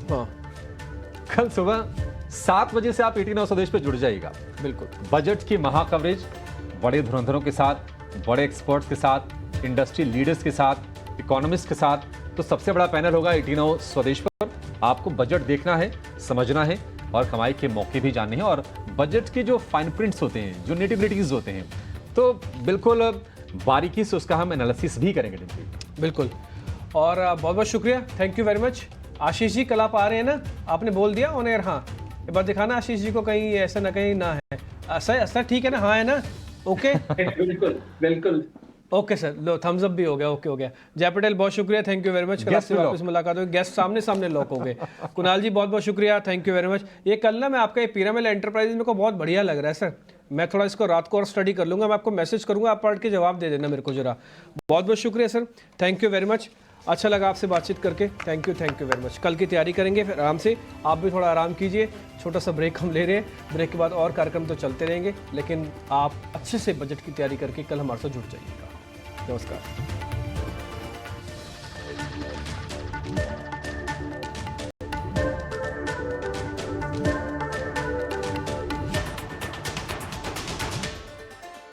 कल सुबह 7 बजे से आप 18 स्वदेश पे जुड़ जाइएगा। बिल्कुल, बजट की महा कवरेज बड़े धुरंधरों के साथ, बड़े एक्सपर्ट्स के साथ, इंडस्ट्री लीडर्स के साथ, इकोनॉमिस्ट के साथ। तो सबसे बड़ा पैनल होगा 18 स्वदेश पर। आपको बजट देखना है, समझना है और कमाई के मौके भी जानने हैं, और बजट के जो फाइन प्रिंट्स होते हैं, जो नेटिविटीज होते हैं, तो बिल्कुल बारीकी से उसका हम एनालिसिस भी करेंगे। बिल्कुल, और बहुत बहुत शुक्रिया, thank you very much. Ashish ji कल आप आ रहे हैं ना, आपने बोल दिया ऑन एयर। हाँ, एक बार दिखाना आशीष जी को, कहीं ऐसा ना कहीं ना है। ऐसा ठीक है ना? हाँ है ना? ओके बिल्कुल बिल्कुल ओके सर, लो थम्स अप भी हो गया। ओके हो गया। जय पटेल बहुत शुक्रिया, थैंक यू वेरी मच। कल आपसे वापस मुलाकात होगी, गेस्ट सामने लॉक हो गए। कुणाल जी बहुत बहुत शुक्रिया, थैंक यू वेरी मच। ये कल ना मैं आपका ये पिरामिड एंटरप्राइजेज मेरे को बहुत बढ़िया लग रहा है सर। मैं थोड़ा इसको रात को और स्टडी कर लूँगा, मैं आपको मैसेज करूँगा, आप पढ़ के जवाब दे देना मेरे को जरा। बहुत बहुत शुक्रिया sir, thank you very much. अच्छा लगा आपसे बातचीत करके, थैंक यू वेरी मच। कल की तैयारी करेंगे फिर आराम से, आप भी थोड़ा आराम कीजिए। छोटा सा ब्रेक हम ले रहे हैं, ब्रेक के बाद और कार्यक्रम तो चलते रहेंगे, लेकिन आप अच्छे से बजट की तैयारी करके कल हमारे साथ जुड़ जाइएगा। नमस्कार।